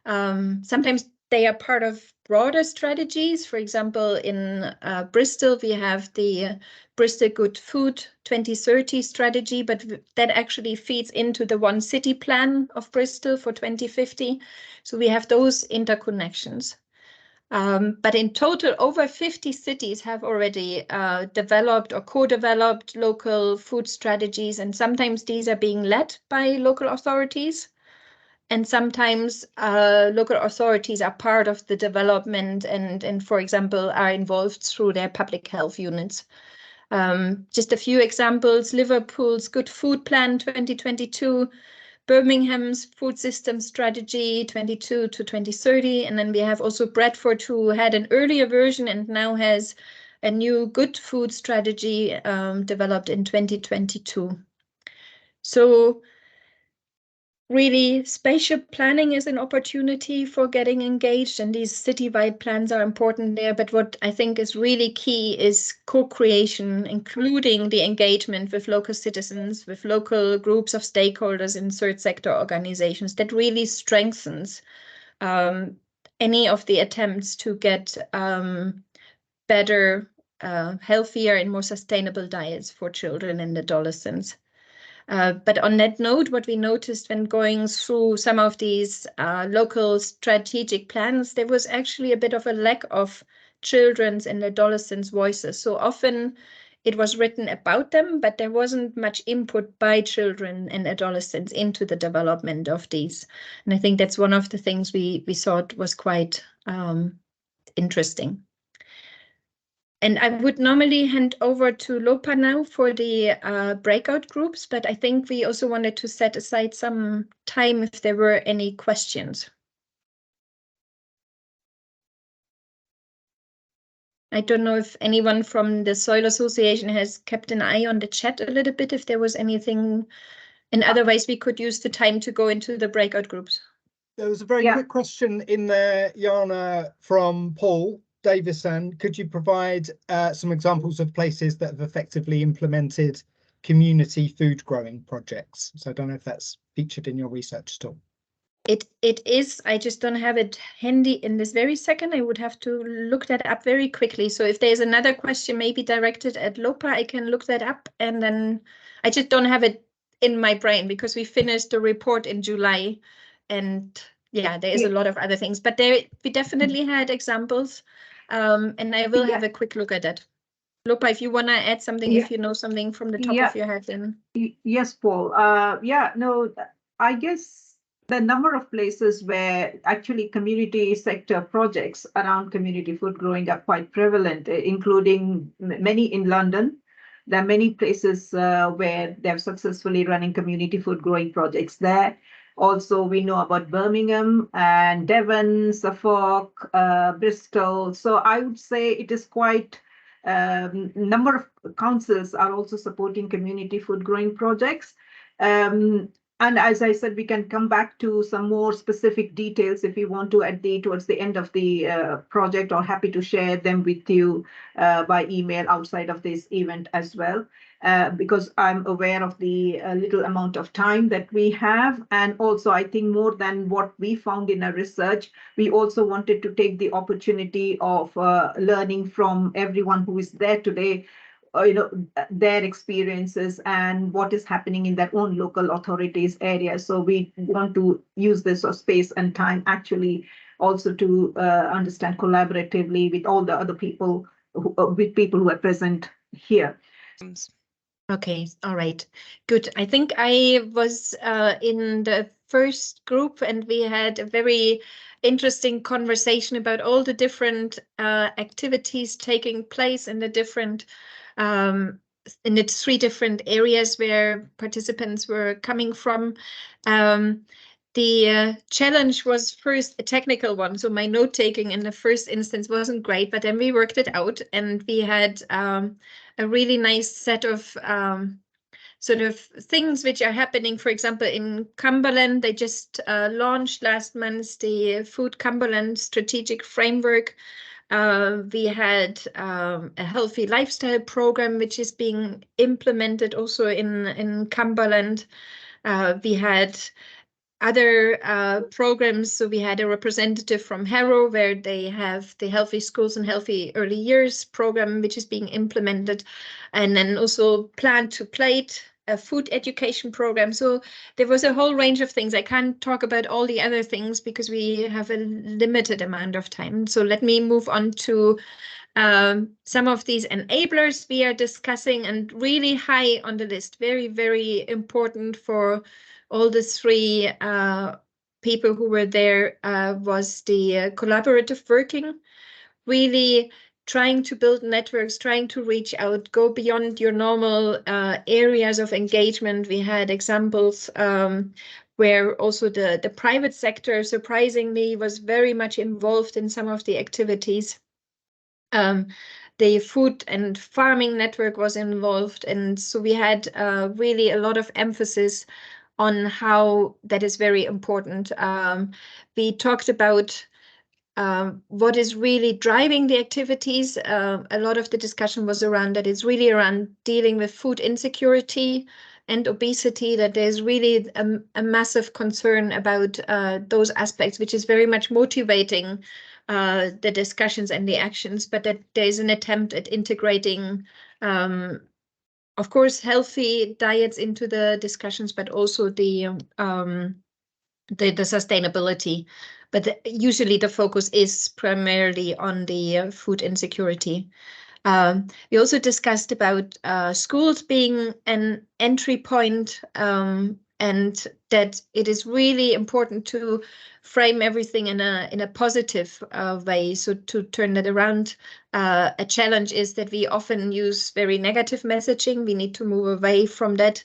Sometimes they are part of broader strategies. For example, in Bristol, we have the Bristol Good Food 2030 strategy, but that actually feeds into the One City plan of Bristol for 2050. So we have those interconnections. But in total, over 50 cities have already developed or co-developed local food strategies, and sometimes these are being led by local authorities. And sometimes local authorities are part of the development and, for example, are involved through their public health units. Just a few examples: Liverpool's Good Food Plan 2022, Birmingham's Food System Strategy 22 to 2030, and then we have also Bradford, who had an earlier version and now has a new good food strategy developed in 2022. So really, spatial planning is an opportunity for getting engaged, and these citywide plans are important there. But what I think is really key is co-creation, including the engagement with local citizens, with local groups of stakeholders in third sector organizations. That really strengthens any of the attempts to get better, healthier and more sustainable diets for children and adolescents. But on that note, what we noticed when going through some of these local strategic plans, there was actually a bit of a lack of children's and adolescents' voices. So often it was written about them, but there wasn't much input by children and adolescents into the development of these. And I think that's one of the things we thought was quite interesting. And I would normally hand over to Lopa now for the breakout groups, but I think we also wanted to set aside some time if there were any questions. I don't know if anyone from the Soil Association has kept an eye on the chat a little bit, if there was anything, and otherwise we could use the time to go into the breakout groups. There was a very quick question in there, Jana, from Paul Davison. Could you provide some examples of places that have effectively implemented community food growing projects? So I don't know if that's featured in your research at all. It is. I just don't have it handy in this very second. I would have to look that up very quickly. So if there's another question maybe directed at Lopa, I can look that up. And then I just don't have it in my brain because we finished the report in July. And yeah, there is a lot of other things. But there we definitely had examples. And I will have a quick look at that. Lopa, if you want to add something, if you know something from the top of your head, then. Yes, Paul. I guess the number of places where actually community sector projects around community food growing are quite prevalent, including many in London. There are many places where they're successfully running community food growing projects there. Also, we know about Birmingham and Devon, Suffolk, Bristol. So I would say it is quite number of councils are also supporting community food growing projects. And as I said, we can come back to some more specific details if you want to towards the end of the project, or happy to share them with you by email outside of this event as well, because I'm aware of the little amount of time that we have. And also, I think more than what we found in our research, we also wanted to take the opportunity of learning from everyone who is there today, their experiences and what is happening in their own local authorities area. So we want to use this space and time actually also to understand collaboratively with all the other people, with people who are present here. Okay, all right, good. I think I was in the first group and we had a very interesting conversation about all the different activities taking place in the different in the 3 different areas where participants were coming from. The challenge was first a technical one. So my note taking in the first instance wasn't great, but then we worked it out and we had a really nice set of sort of things which are happening. For example, in Cumberland, they just launched last month the Food Cumberland Strategic Framework. We had a healthy lifestyle program, which is being implemented also in Cumberland. We had other programs. So we had a representative from Harrow, where they have the Healthy Schools and Healthy Early Years program, which is being implemented. And then also Plan to Plate, a food education program. So there was a whole range of things. I can't talk about all the other things because we have a limited amount of time. So let me move on to some of these enablers we are discussing, and really high on the list, very, very important for all the 3 people who were there was the collaborative working, really trying to build networks, trying to reach out, go beyond your normal areas of engagement. We had examples where also the private sector, surprisingly, was very much involved in some of the activities. The food and farming network was involved. And so we had really a lot of emphasis on how that is very important. We talked about what is really driving the activities. A lot of the discussion was around that. It's really around dealing with food insecurity and obesity, that there's really a massive concern about those aspects, which is very much motivating the discussions and the actions, but that there's an attempt at integrating of course, healthy diets into the discussions, but also the sustainability. But usually the focus is primarily on the food insecurity. We also discussed about schools being an entry point, and that it is really important to frame everything in a positive way. So to turn that around, a challenge is that we often use very negative messaging. We need to move away from that.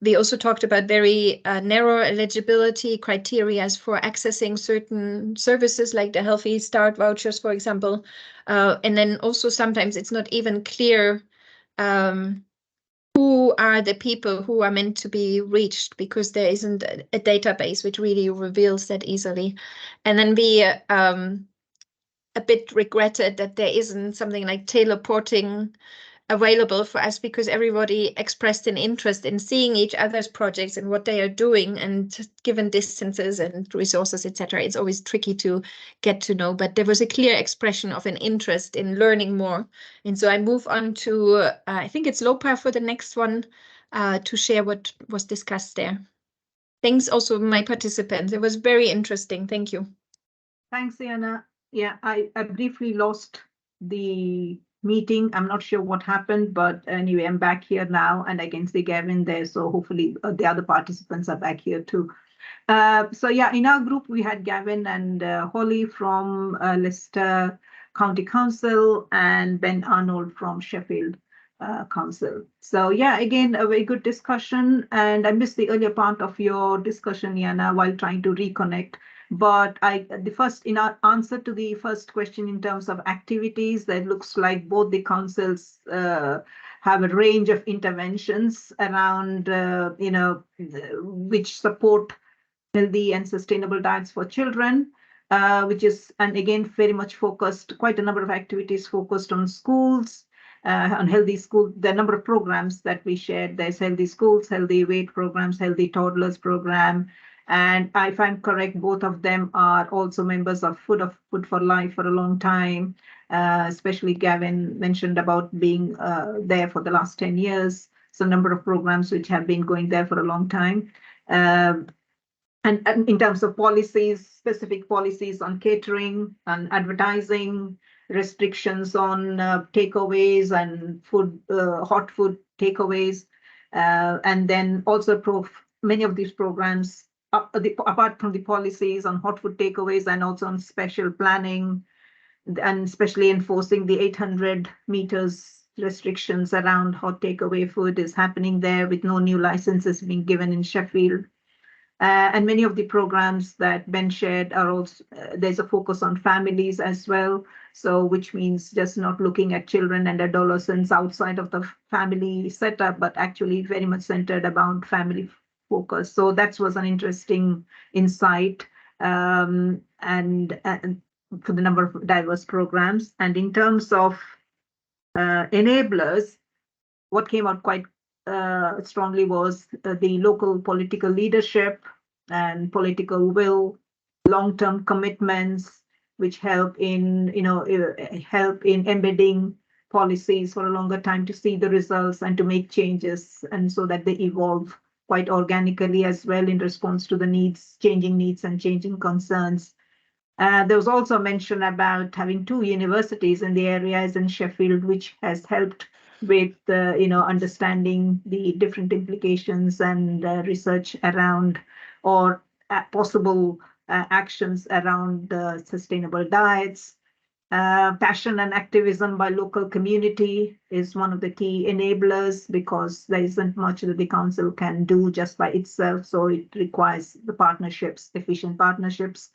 We also talked about very narrow eligibility criteria for accessing certain services, like the Healthy Start vouchers, for example. And then also sometimes it's not even clear who are the people who are meant to be reached, because there isn't a database which really reveals that easily. And then we a bit regretted that there isn't something like teleporting available for us because everybody expressed an interest in seeing each other's projects and what they are doing, and given distances and resources, etc., it's always tricky to get to know, but there was a clear expression of an interest in learning more. And so I move on to, I think it's Lopa for the next one, to share what was discussed there. Thanks also my participants. It was very interesting. Thank you. Thanks, Iana. Yeah, I briefly lost the meeting. I'm not sure what happened, but anyway, I'm back here now and I can see Gavin there. So hopefully the other participants are back here too. So yeah, in our group, we had Gavin and Holly from Leicester County Council and Ben Arnold from Sheffield Council. So yeah, again, a very good discussion. And I missed the earlier part of your discussion, Iana, while trying to reconnect. But in our answer to the first question in terms of activities, that looks like both the councils have a range of interventions around, which support healthy and sustainable diets for children, which is, and again, very much focused, quite a number of activities focused on schools, on healthy school, the number of programs that we shared. There's healthy schools, healthy weight programs, healthy toddlers program. And if I'm correct, both of them are also members of Food for Life for a long time. Especially Gavin mentioned about being there for the last 10 years. So a number of programs which have been going there for a long time. And in terms of policies, specific policies on catering and advertising, restrictions on takeaways and food, hot food takeaways. And then also many of these programs, apart from the policies on hot food takeaways and also on special planning, and especially enforcing the 800 meters restrictions around hot takeaway food is happening there with no new licenses being given in Sheffield. And many of the programs that Ben shared are also, there's a focus on families as well. So which means just not looking at children and adolescents outside of the family setup, but actually very much centered about family focus. So that was an interesting insight and for the number of diverse programs. And in terms of enablers, what came out quite strongly was the local political leadership and political will, long-term commitments, which help in embedding policies for a longer time to see the results and to make changes, and so that they evolve quite organically as well in response to the needs, changing needs and changing concerns. There was also mention about having 2 universities in the areas in Sheffield, which has helped with understanding the different implications and research around or possible actions around sustainable diets. Passion and activism by local community is one of the key enablers, because there isn't much that the council can do just by itself. So it requires the partnerships, efficient partnerships.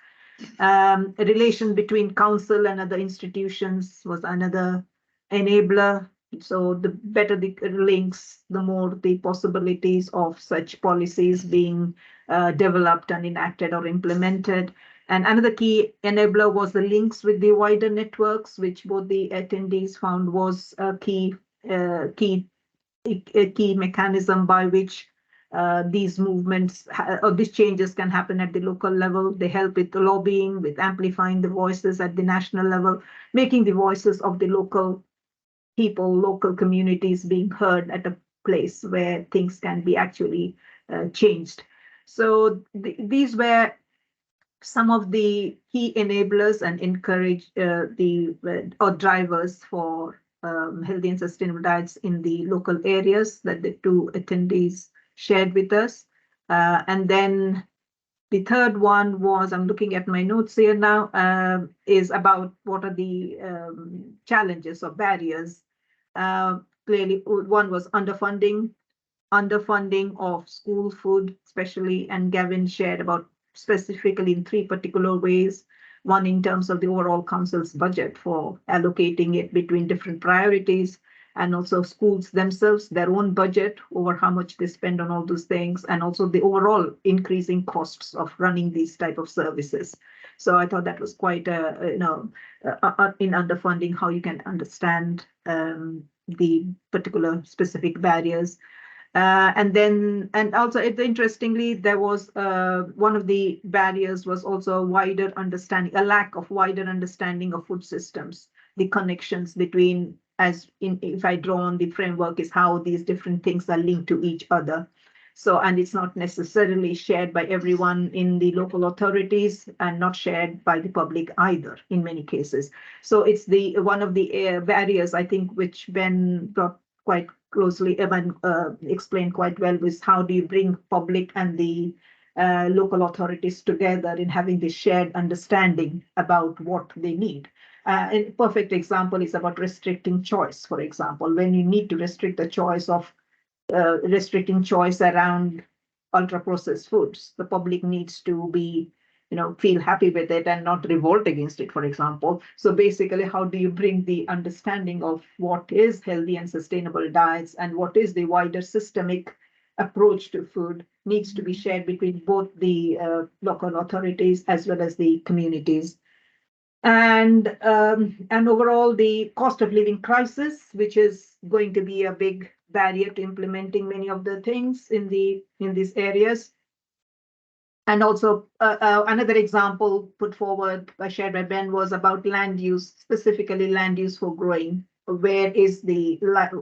A relation between council and other institutions was another enabler. So the better the links, the more the possibilities of such policies being developed and enacted or implemented. And another key enabler was the links with the wider networks, which both the attendees found was a key mechanism by which these movements or these changes can happen at the local level. They help with the lobbying, with amplifying the voices at the national level, making the voices of the local people, local communities being heard at a place where things can be actually changed. So these were some of the key enablers and encourage or drivers for healthy and sustainable diets in the local areas that the 2 attendees shared with us. And then the third one was, I'm looking at my notes here now, is about what are the challenges or barriers. Clearly, one was underfunding of school food, especially, and Gavin shared about specifically in 3 particular ways. One in terms of the overall council's budget for allocating it between different priorities, and also schools themselves, their own budget over how much they spend on all those things, and also the overall increasing costs of running these type of services. So I thought that was quite in underfunding, how you can understand the particular specific barriers. And also, interestingly, there was one of the barriers was also a wider understanding, a lack of wider understanding of food systems, the connections between, if I draw on the framework, is how these different things are linked to each other. So, and it's not necessarily shared by everyone in the local authorities and not shared by the public either in many cases. So it's one of the barriers, I think, which Ben brought quite closely, explained quite well, was how do you bring public and the local authorities together in having this shared understanding about what they need. A perfect example is about restricting choice, for example, when you need to restrict the choice of restricting choice around ultra processed foods, the public needs to be, feel happy with it and not revolt against it, for example. So basically, how do you bring the understanding of what is healthy and sustainable diets and what is the wider systemic approach to food needs to be shared between both the local authorities as well as the communities. And overall, the cost of living crisis, which is going to be a big barrier to implementing many of the things in these areas. And also another example put forward shared by Ben was about land use, specifically land use for growing. Where is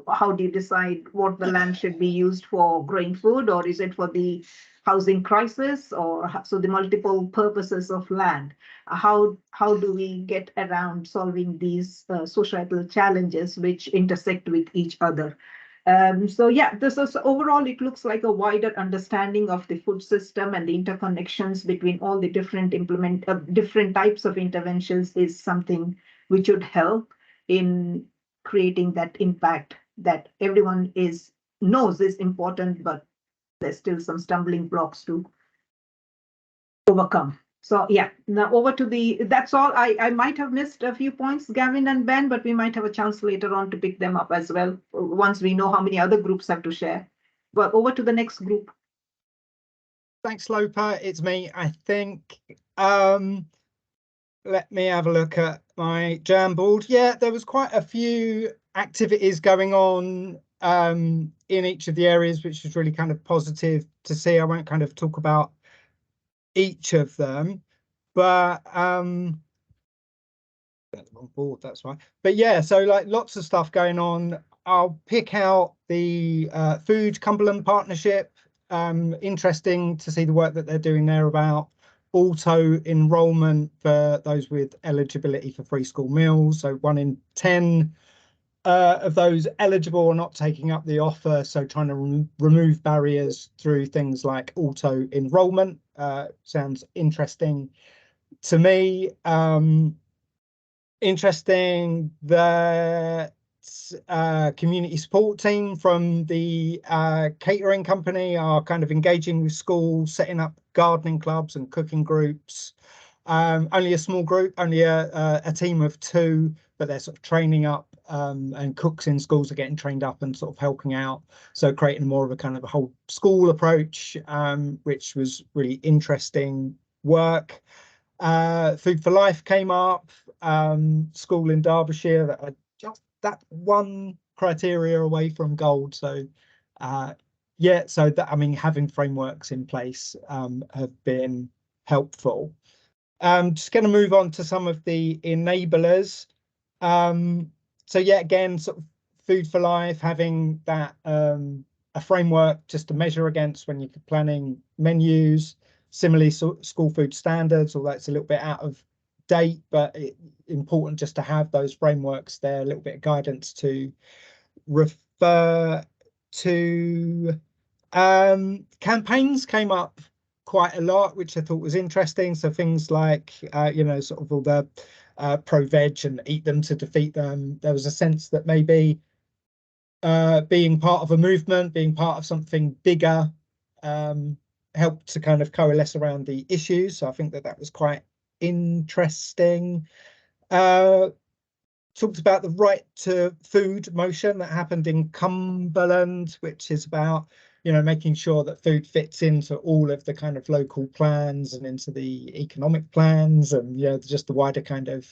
how do you decide what the land should be used for growing food, or is it for the housing crisis, or so the multiple purposes of land? How do we get around solving these societal challenges which intersect with each other? So yeah, this is overall, it looks like a wider understanding of the food system and the interconnections between all the different different types of interventions is something which would help in creating that impact that everyone knows is important, but there's still some stumbling blocks to overcome. So yeah, now over to that's all. I might have missed a few points, Gavin and Ben, but we might have a chance later on to pick them up as well, once we know how many other groups have to share. But over to the next group. Thanks, Lopa. It's me, I think. Let me have a look at my Jamboard. Yeah, there was quite a few activities going on in each of the areas, which was really kind of positive to see. I won't kind of talk about each of them, but wrong board, that's why. But yeah, so like lots of stuff going on. I'll pick out the Food Cumberland Partnership. Interesting to see the work that they're doing there about auto enrolment for those with eligibility for free school meals. So 1 in 10 of those eligible are not taking up the offer. So trying to remove barriers through things like auto enrolment sounds interesting to me. Interesting that community support team from the catering company are kind of engaging with schools, setting up gardening clubs and cooking groups. Only a small group, only a team of 2, but they're sort of training up, and cooks in schools are getting trained up and sort of helping out. So creating more of a kind of a whole school approach, which was really interesting work. Food for Life came up, school in Derbyshire that are just that one criteria away from gold. So yeah, so that, I mean, having frameworks in place have been helpful. Just going to move on to some of the enablers. So yeah, again, sort of Food for Life, having that a framework just to measure against when you're planning menus. Similarly, school food standards, although it's a little bit out of date, but important just to have those frameworks there, a little bit of guidance to refer to. Campaigns came up quite a lot, which I thought was interesting. So things like, sort of all the pro-veg and eat them to defeat them. There was a sense that maybe being part of a movement, being part of something bigger, helped to kind of coalesce around the issues. So I think that was quite interesting. Talked about the Right to Food motion that happened in Cumberland, which is about, making sure that food fits into all of the kind of local plans and into the economic plans and, just the wider kind of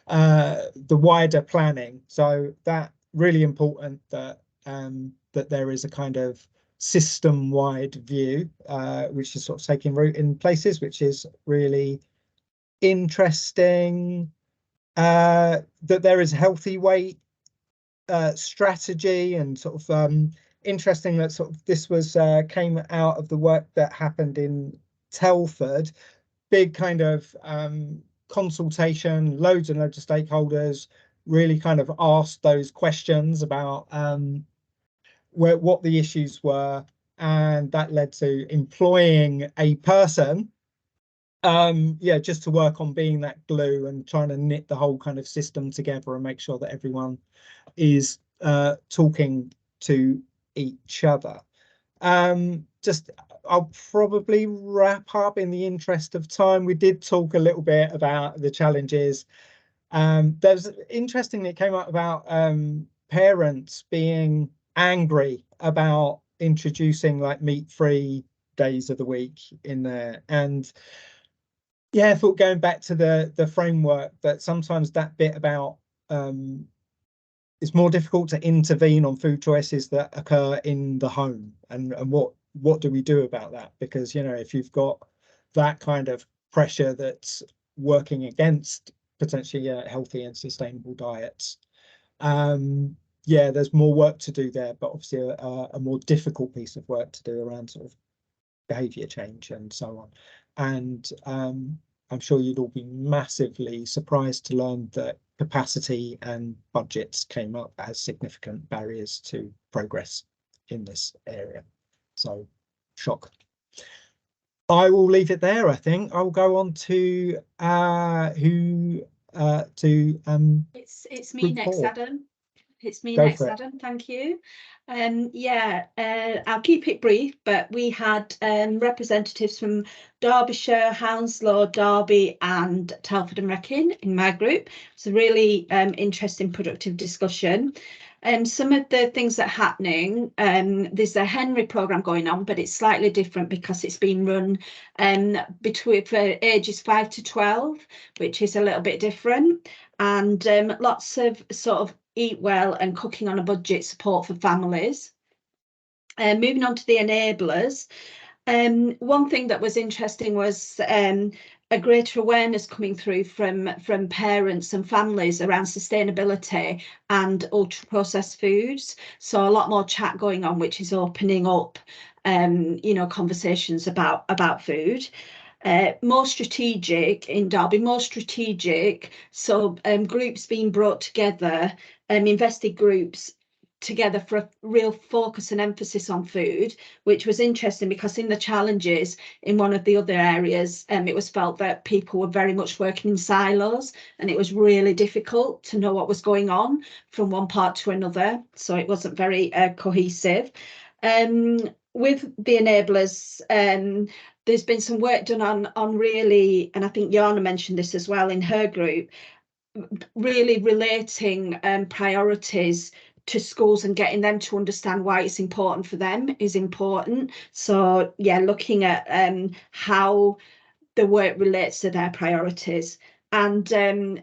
the wider planning. So that really important that that there is a kind of system-wide view, which is sort of taking root in places, which is really interesting. That there is healthy weight strategy, and sort of interesting that sort of this was came out of the work that happened in Telford. Big kind of consultation, loads and loads of stakeholders really kind of asked those questions about what the issues were, and that led to employing a person just to work on being that glue and trying to knit the whole kind of system together and make sure that everyone is talking to each other. I'll probably wrap up in the interest of time. We did talk a little bit about the challenges. There's interestingly, it came up about parents being angry about introducing like meat-free days of the week in there. And yeah, I thought going back to the framework, that sometimes that bit about it's more difficult to intervene on food choices that occur in the home, and what do we do about that? Because, you know, if you've got that kind of pressure that's working against potentially healthy and sustainable diets, yeah, there's more work to do there, but obviously a more difficult piece of work to do around sort of behavior change and so on. And I'm sure you'd all be massively surprised to learn that capacity and budgets came up as significant barriers to progress in this area. So, shock. I will leave it there. I think I'll go on to It's me next, report. Adam. It's me Go next, for it. Adam. Thank you. I'll keep it brief, but we had representatives from Derbyshire, Hounslow, Derby and Telford and Wrekin in my group. It's a really interesting, productive discussion. Some of the things that are happening, there's a Henry programme going on, but it's slightly different because it's been run for ages 5 to 12, which is a little bit different. And lots of sort of eat well and cooking on a budget support for families. Moving on to the enablers, one thing that was interesting was a greater awareness coming through from parents and families around sustainability and ultra processed foods. So a lot more chat going on, which is opening up conversations about food. More strategic in Derby, more strategic. So groups being brought together, invested groups together for a real focus and emphasis on food, which was interesting because in the challenges in one of the other areas, it was felt that people were very much working in silos and it was really difficult to know what was going on from one part to another. So it wasn't very cohesive. With the enablers, there's been some work done on really, and I think Jana mentioned this as well in her group, really relating priorities to schools and getting them to understand why it's important for them is important. So yeah, looking at how the work relates to their priorities, and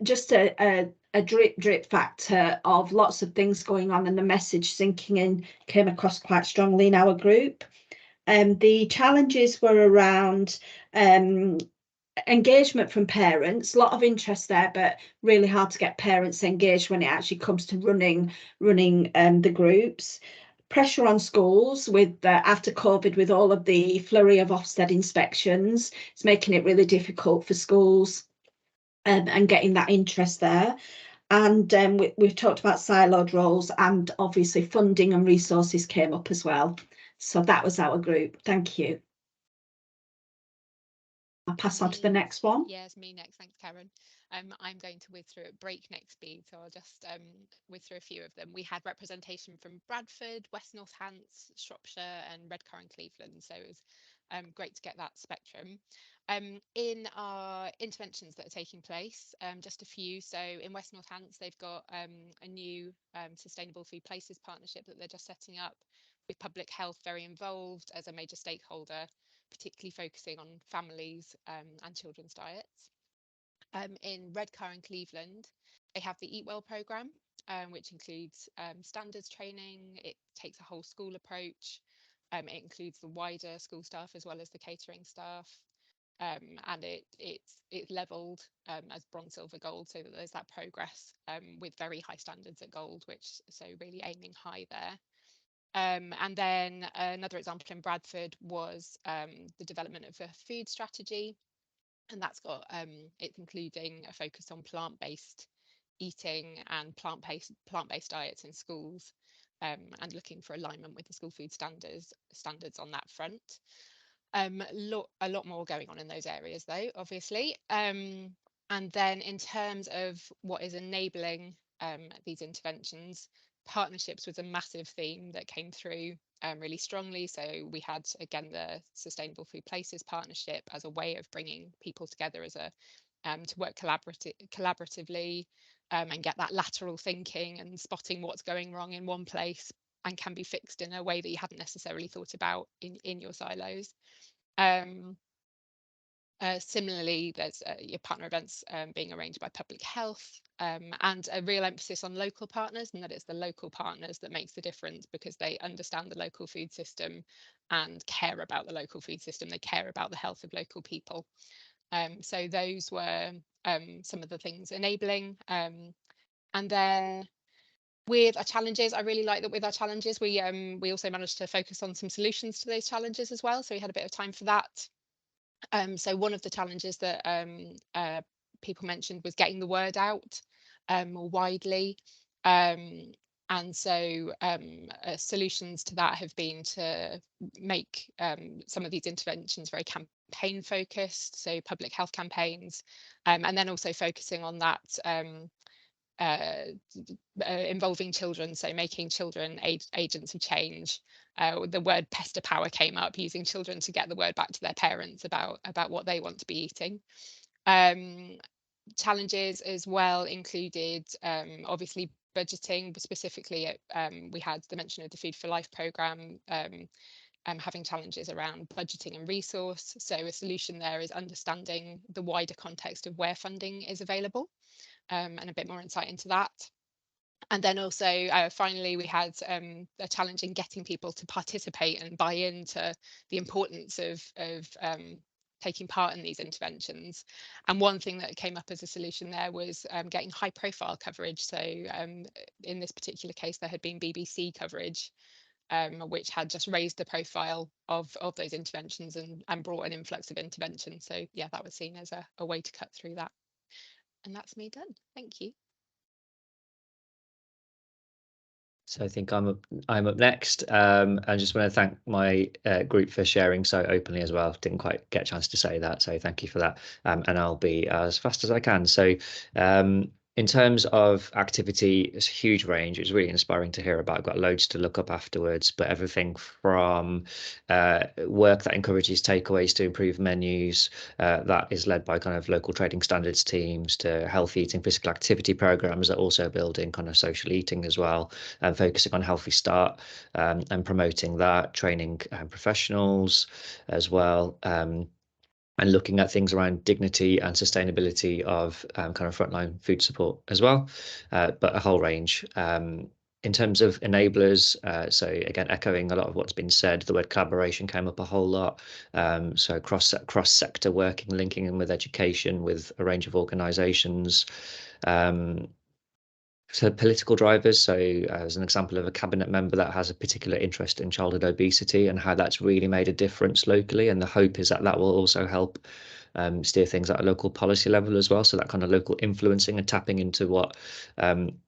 just a drip factor of lots of things going on and the message sinking in came across quite strongly in our group. The challenges were around engagement from parents, a lot of interest there, but really hard to get parents engaged when it actually comes to running the groups. Pressure on schools with after COVID, with all of the flurry of Ofsted inspections, it's making it really difficult for schools and getting that interest there. And we've talked about siloed roles, and obviously funding and resources came up as well. So that was our group. Thank you. I'll pass on to the next one. Yes, me next. Thanks, Karen. I'm going to whiz through at breakneck speed, so I'll just whiz through a few of them. We had representation from Bradford, West Northants, Shropshire and Redcar and Cleveland, so it was great to get that spectrum. In our interventions that are taking place, just a few. So in West Northants, they've got a new Sustainable Food Places partnership that they're just setting up, with public health very involved as a major stakeholder, particularly focusing on families and children's diets. In Redcar and Cleveland, they have the Eat Well programme, which includes standards training. It takes a whole school approach. It includes the wider school staff as well as the catering staff. And it's levelled as bronze, silver, gold, so that there's that progress with very high standards at gold, which so really aiming high there. And then another example in Bradford was the development of a food strategy, and that's got it's including a focus on plant-based eating and plant-based diets in schools, and looking for alignment with the school food standards on that front. A lot more going on in those areas though, obviously. And then in terms of what is enabling these interventions, partnerships was a massive theme that came through really strongly. So we had, again, the Sustainable Food Places partnership as a way of bringing people together as a to work collaboratively, and get that lateral thinking and spotting what's going wrong in one place and can be fixed in a way that you hadn't necessarily thought about in your silos. Similarly, there's your partner events being arranged by public health, and a real emphasis on local partners, and that it's the local partners that makes the difference, because they understand the local food system and care about the local food system. They care about the health of local people. So those were some of the things enabling. And then with our challenges, I really like that with our challenges, we also managed to focus on some solutions to those challenges as well. So we had a bit of time for that. So one of the challenges that people mentioned was getting the word out more widely. And so solutions to that have been to make some of these interventions very campaign focused, so public health campaigns, and then also focusing on that involving children, so making children agents of change. The word pester power came up, using children to get the word back to their parents about what they want to be eating. Challenges as well included obviously budgeting, but specifically we had the mention of the Food for Life programme, having challenges around budgeting and resource. So a solution there is understanding the wider context of where funding is available, and a bit more insight into that. And then also finally we had a challenge in getting people to participate and buy into the importance of taking part in these interventions. And one thing that came up as a solution there was getting high profile coverage. So in this particular case, there had been BBC coverage, which had just raised the profile of those interventions and brought an influx of intervention. So yeah, that was seen as a way to cut through that. And that's me done. Thank you. So I think I'm up next. I just want to thank my group for sharing so openly as well. Didn't quite get a chance to say that, so thank you for that. And I'll be as fast as I can. So in terms of activity, it's a huge range. It was really inspiring to hear about. I've got loads to look up afterwards, but everything from work that encourages takeaways to improve menus, that is led by kind of local trading standards teams, to healthy eating, physical activity programs that also building kind of social eating as well, and focusing on Healthy Start and promoting that, training professionals as well. And looking at things around dignity and sustainability of kind of frontline food support as well, but a whole range. In terms of enablers, so again, echoing a lot of what's been said, the word collaboration came up a whole lot. So cross-sector working, linking in with education, with a range of organisations. So political drivers, so as an example of a cabinet member that has a particular interest in childhood obesity and how that's really made a difference locally, and the hope is that that will also help steer things at a local policy level as well, so that kind of local influencing and tapping into what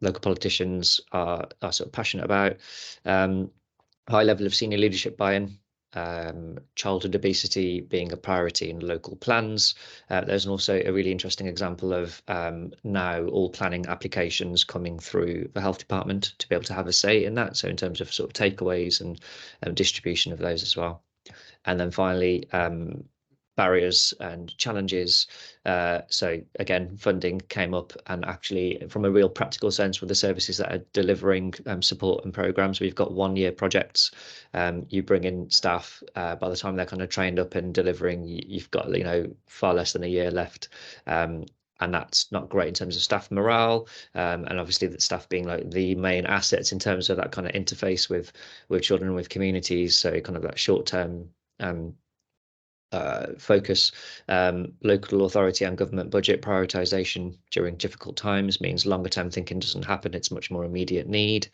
local politicians are sort of passionate about. High level of senior leadership buy-in, childhood obesity being a priority in local plans. There's also a really interesting example of now all planning applications coming through the health department to be able to have a say in that. So in terms of sort of takeaways and distribution of those as well. And then finally, barriers and challenges. So again, funding came up, and actually from a real practical sense with the services that are delivering support and programs, we've got 1-year projects. You bring in staff, by the time they're kind of trained up and delivering, you've got, you know, far less than a year left. and that's not great in terms of staff morale, and obviously that staff being like the main assets in terms of that kind of interface with children and with communities. So kind of that short-term focus, local authority and government budget prioritization during difficult times means longer term thinking doesn't happen. It's much more immediate need.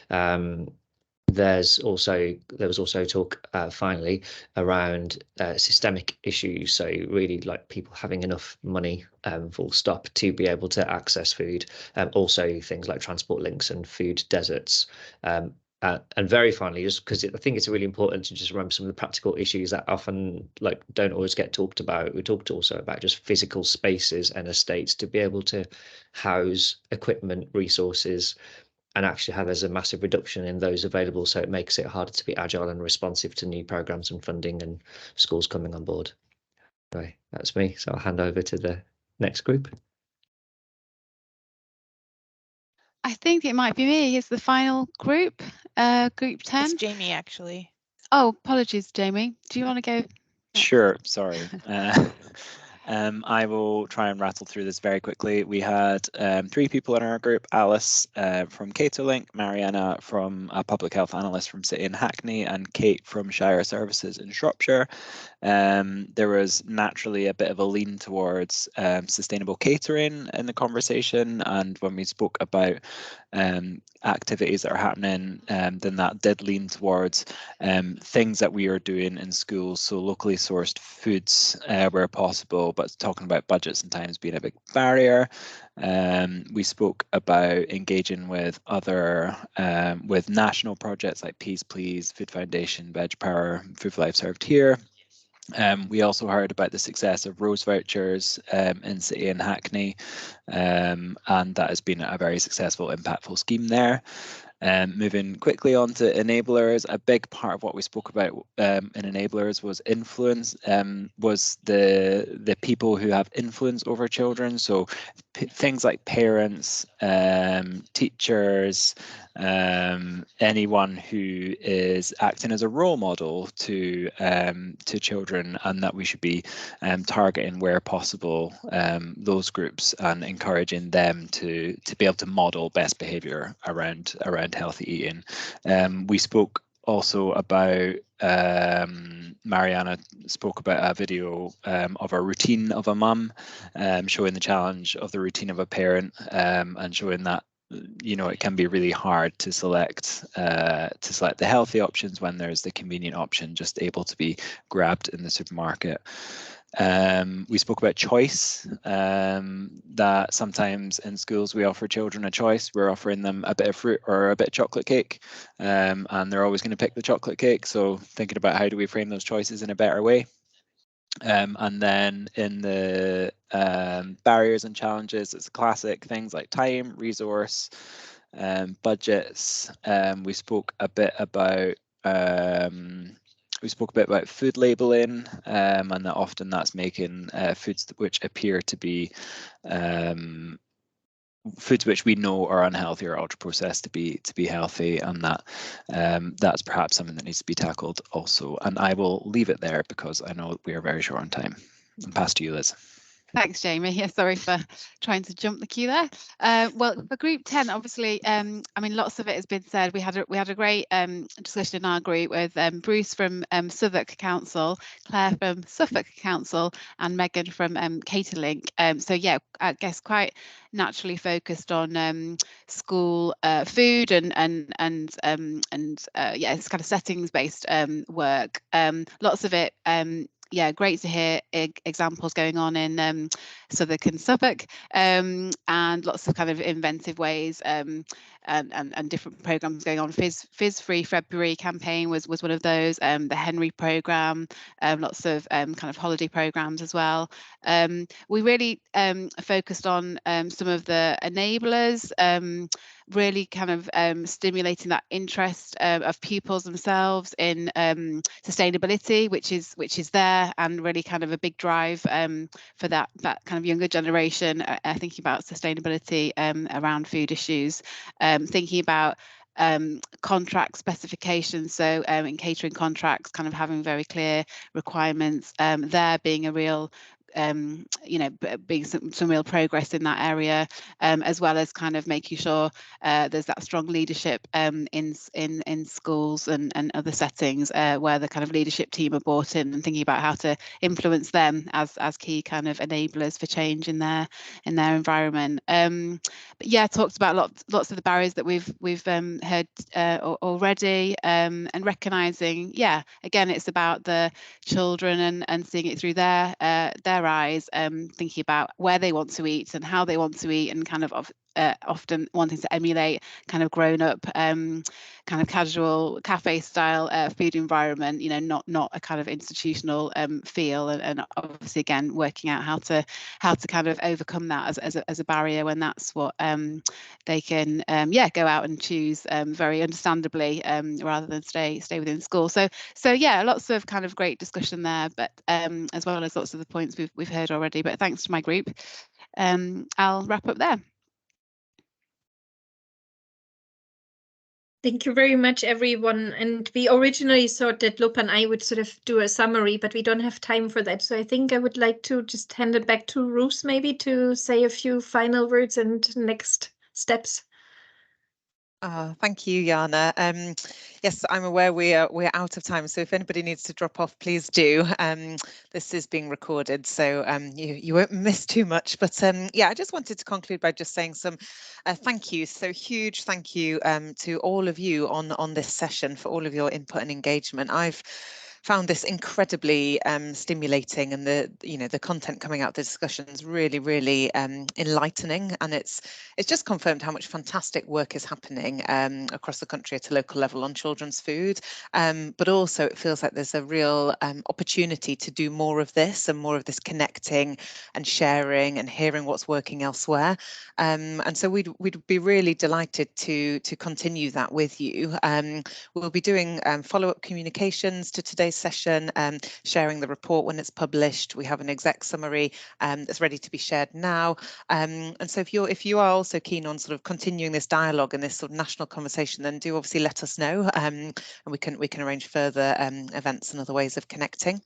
There was also talk finally around systemic issues, so really like people having enough money, full stop, to be able to access food, also things like transport links and food deserts. And very finally, just because I think it's really important to just remember some of the practical issues that often like don't always get talked about. We talked also about just physical spaces and estates to be able to house equipment, resources, and actually how there's a massive reduction in those available. So it makes it harder to be agile and responsive to new programs and funding and schools coming on board. Anyway, that's me. So I'll hand over to the next group. I think it might be me. It's the final group, group 10. It's Jamie, actually. Oh, apologies, Jamie. Do you want to go next? Sure, sorry. I will try and rattle through this very quickly. We had 3 people in our group: Alice from Caterlink, Mariana from a public health analyst from City and Hackney, and Kate from Shire Services in Shropshire. There was naturally a bit of a lean towards sustainable catering in the conversation, and when we spoke about activities that are happening, then that did lean towards things that we are doing in schools, so locally sourced foods where possible, but talking about budgets and times being a big barrier. We spoke about engaging with other with national projects like Peas Please, Food Foundation, Veg Power, Food for Life Served Here. We also heard about the success of Rose vouchers in City and Hackney, and that has been a very successful, impactful scheme there. Moving quickly on to enablers, a big part of what we spoke about in enablers was influence, was the people who have influence over children. So things like parents, teachers, anyone who is acting as a role model to children, and that we should be targeting where possible those groups and encouraging them to be able to model best behaviour around healthy eating. We spoke also about Mariana spoke about a video of a routine of a mum, showing the challenge of the routine of a parent, and showing that, you know, it can be really hard to select the healthy options when there's the convenient option just able to be grabbed in the supermarket. We spoke about choice, that sometimes in schools we offer children a choice. We're offering them a bit of fruit or a bit of chocolate cake, and they're always going to pick the chocolate cake. So thinking about how do we frame those choices in a better way. And then in the barriers and challenges, it's classic things like time, resource, budgets. We spoke a bit about food labeling, and that often that's making foods which appear to be foods which we know are unhealthy or ultra processed to be healthy, and that's perhaps something that needs to be tackled also. And I will leave it there because I know we are very short on time. And pass to you, Liz. Thanks, Jamie. Yeah, sorry for trying to jump the queue there. Well, for Group 10, obviously, I mean, lots of it has been said. We had a great discussion in our group with Bruce from Southwark Council, Claire from Suffolk Council, and Megan from Caterlink. So yeah, I guess quite naturally focused on school food and yeah, it's kind of settings-based work. Lots of it. Yeah, great to hear examples going on in Southwark and Suffolk, and lots of kind of inventive ways and different programs going on. Fizz Free February campaign was one of those. The Henry programme, lots of kind of holiday programmes as well. We really focused on some of the enablers, really kind of stimulating that interest of pupils themselves in sustainability, which is there, and really kind of a big drive for that kind of younger generation thinking about sustainability around food issues, thinking about contract specifications. So in catering contracts, kind of having very clear requirements, there being a real you know, being some real progress in that area, as well as kind of making sure there's that strong leadership in schools and other settings where the kind of leadership team are brought in, and thinking about how to influence them as key kind of enablers for change in their environment. But yeah, talked about lots of the barriers that we've heard already, and recognizing, yeah, again, it's about the children and seeing it through their eyes, thinking about where they want to eat and how they want to eat, and kind of often wanting to emulate kind of grown up kind of casual cafe style food environment, you know, not a kind of institutional feel, and obviously again working out how to kind of overcome that as a barrier when that's what they can yeah, go out and choose very understandably, rather than stay within school. So yeah, lots of kind of great discussion there, but as well as lots of the points we've heard already, but thanks to my group. I'll wrap up there. Thank you very much, everyone. And we originally thought that Lopa and I would sort of do a summary, but we don't have time for that. So I think I would like to just hand it back to Ruth, maybe, to say a few final words and next steps. Thank you, Jana. Yes, I'm aware we're out of time, so if anybody needs to drop off, please do. This is being recorded, so you won't miss too much. But yeah, I just wanted to conclude by just saying some thank you. So huge thank you to all of you on this session for all of your input and engagement. I've found this incredibly stimulating, and the content coming out of the discussions really enlightening, and it's just confirmed how much fantastic work is happening across the country at a local level on children's food, but also it feels like there's a real opportunity to do more of this, and more of this connecting and sharing and hearing what's working elsewhere, and so we'd be really delighted to continue that with you. We'll be doing follow-up communications to today's session, sharing the report when it's published. We have an exec summary that's ready to be shared now, and so if you are also keen on sort of continuing this dialogue and this sort of national conversation, then do obviously let us know, and we can arrange further events and other ways of connecting.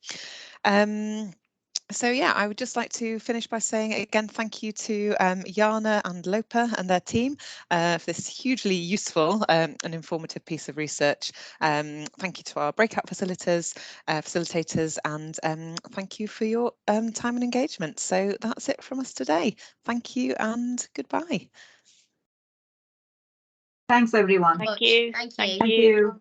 So yeah, I would just like to finish by saying again, thank you to Jana and Lopa and their team for this hugely useful and informative piece of research. Thank you to our breakout facilitators, and thank you for your time and engagement. So that's it from us today. Thank you and goodbye. Thanks, everyone. Thank you. Thank you. Thank Thank you. you.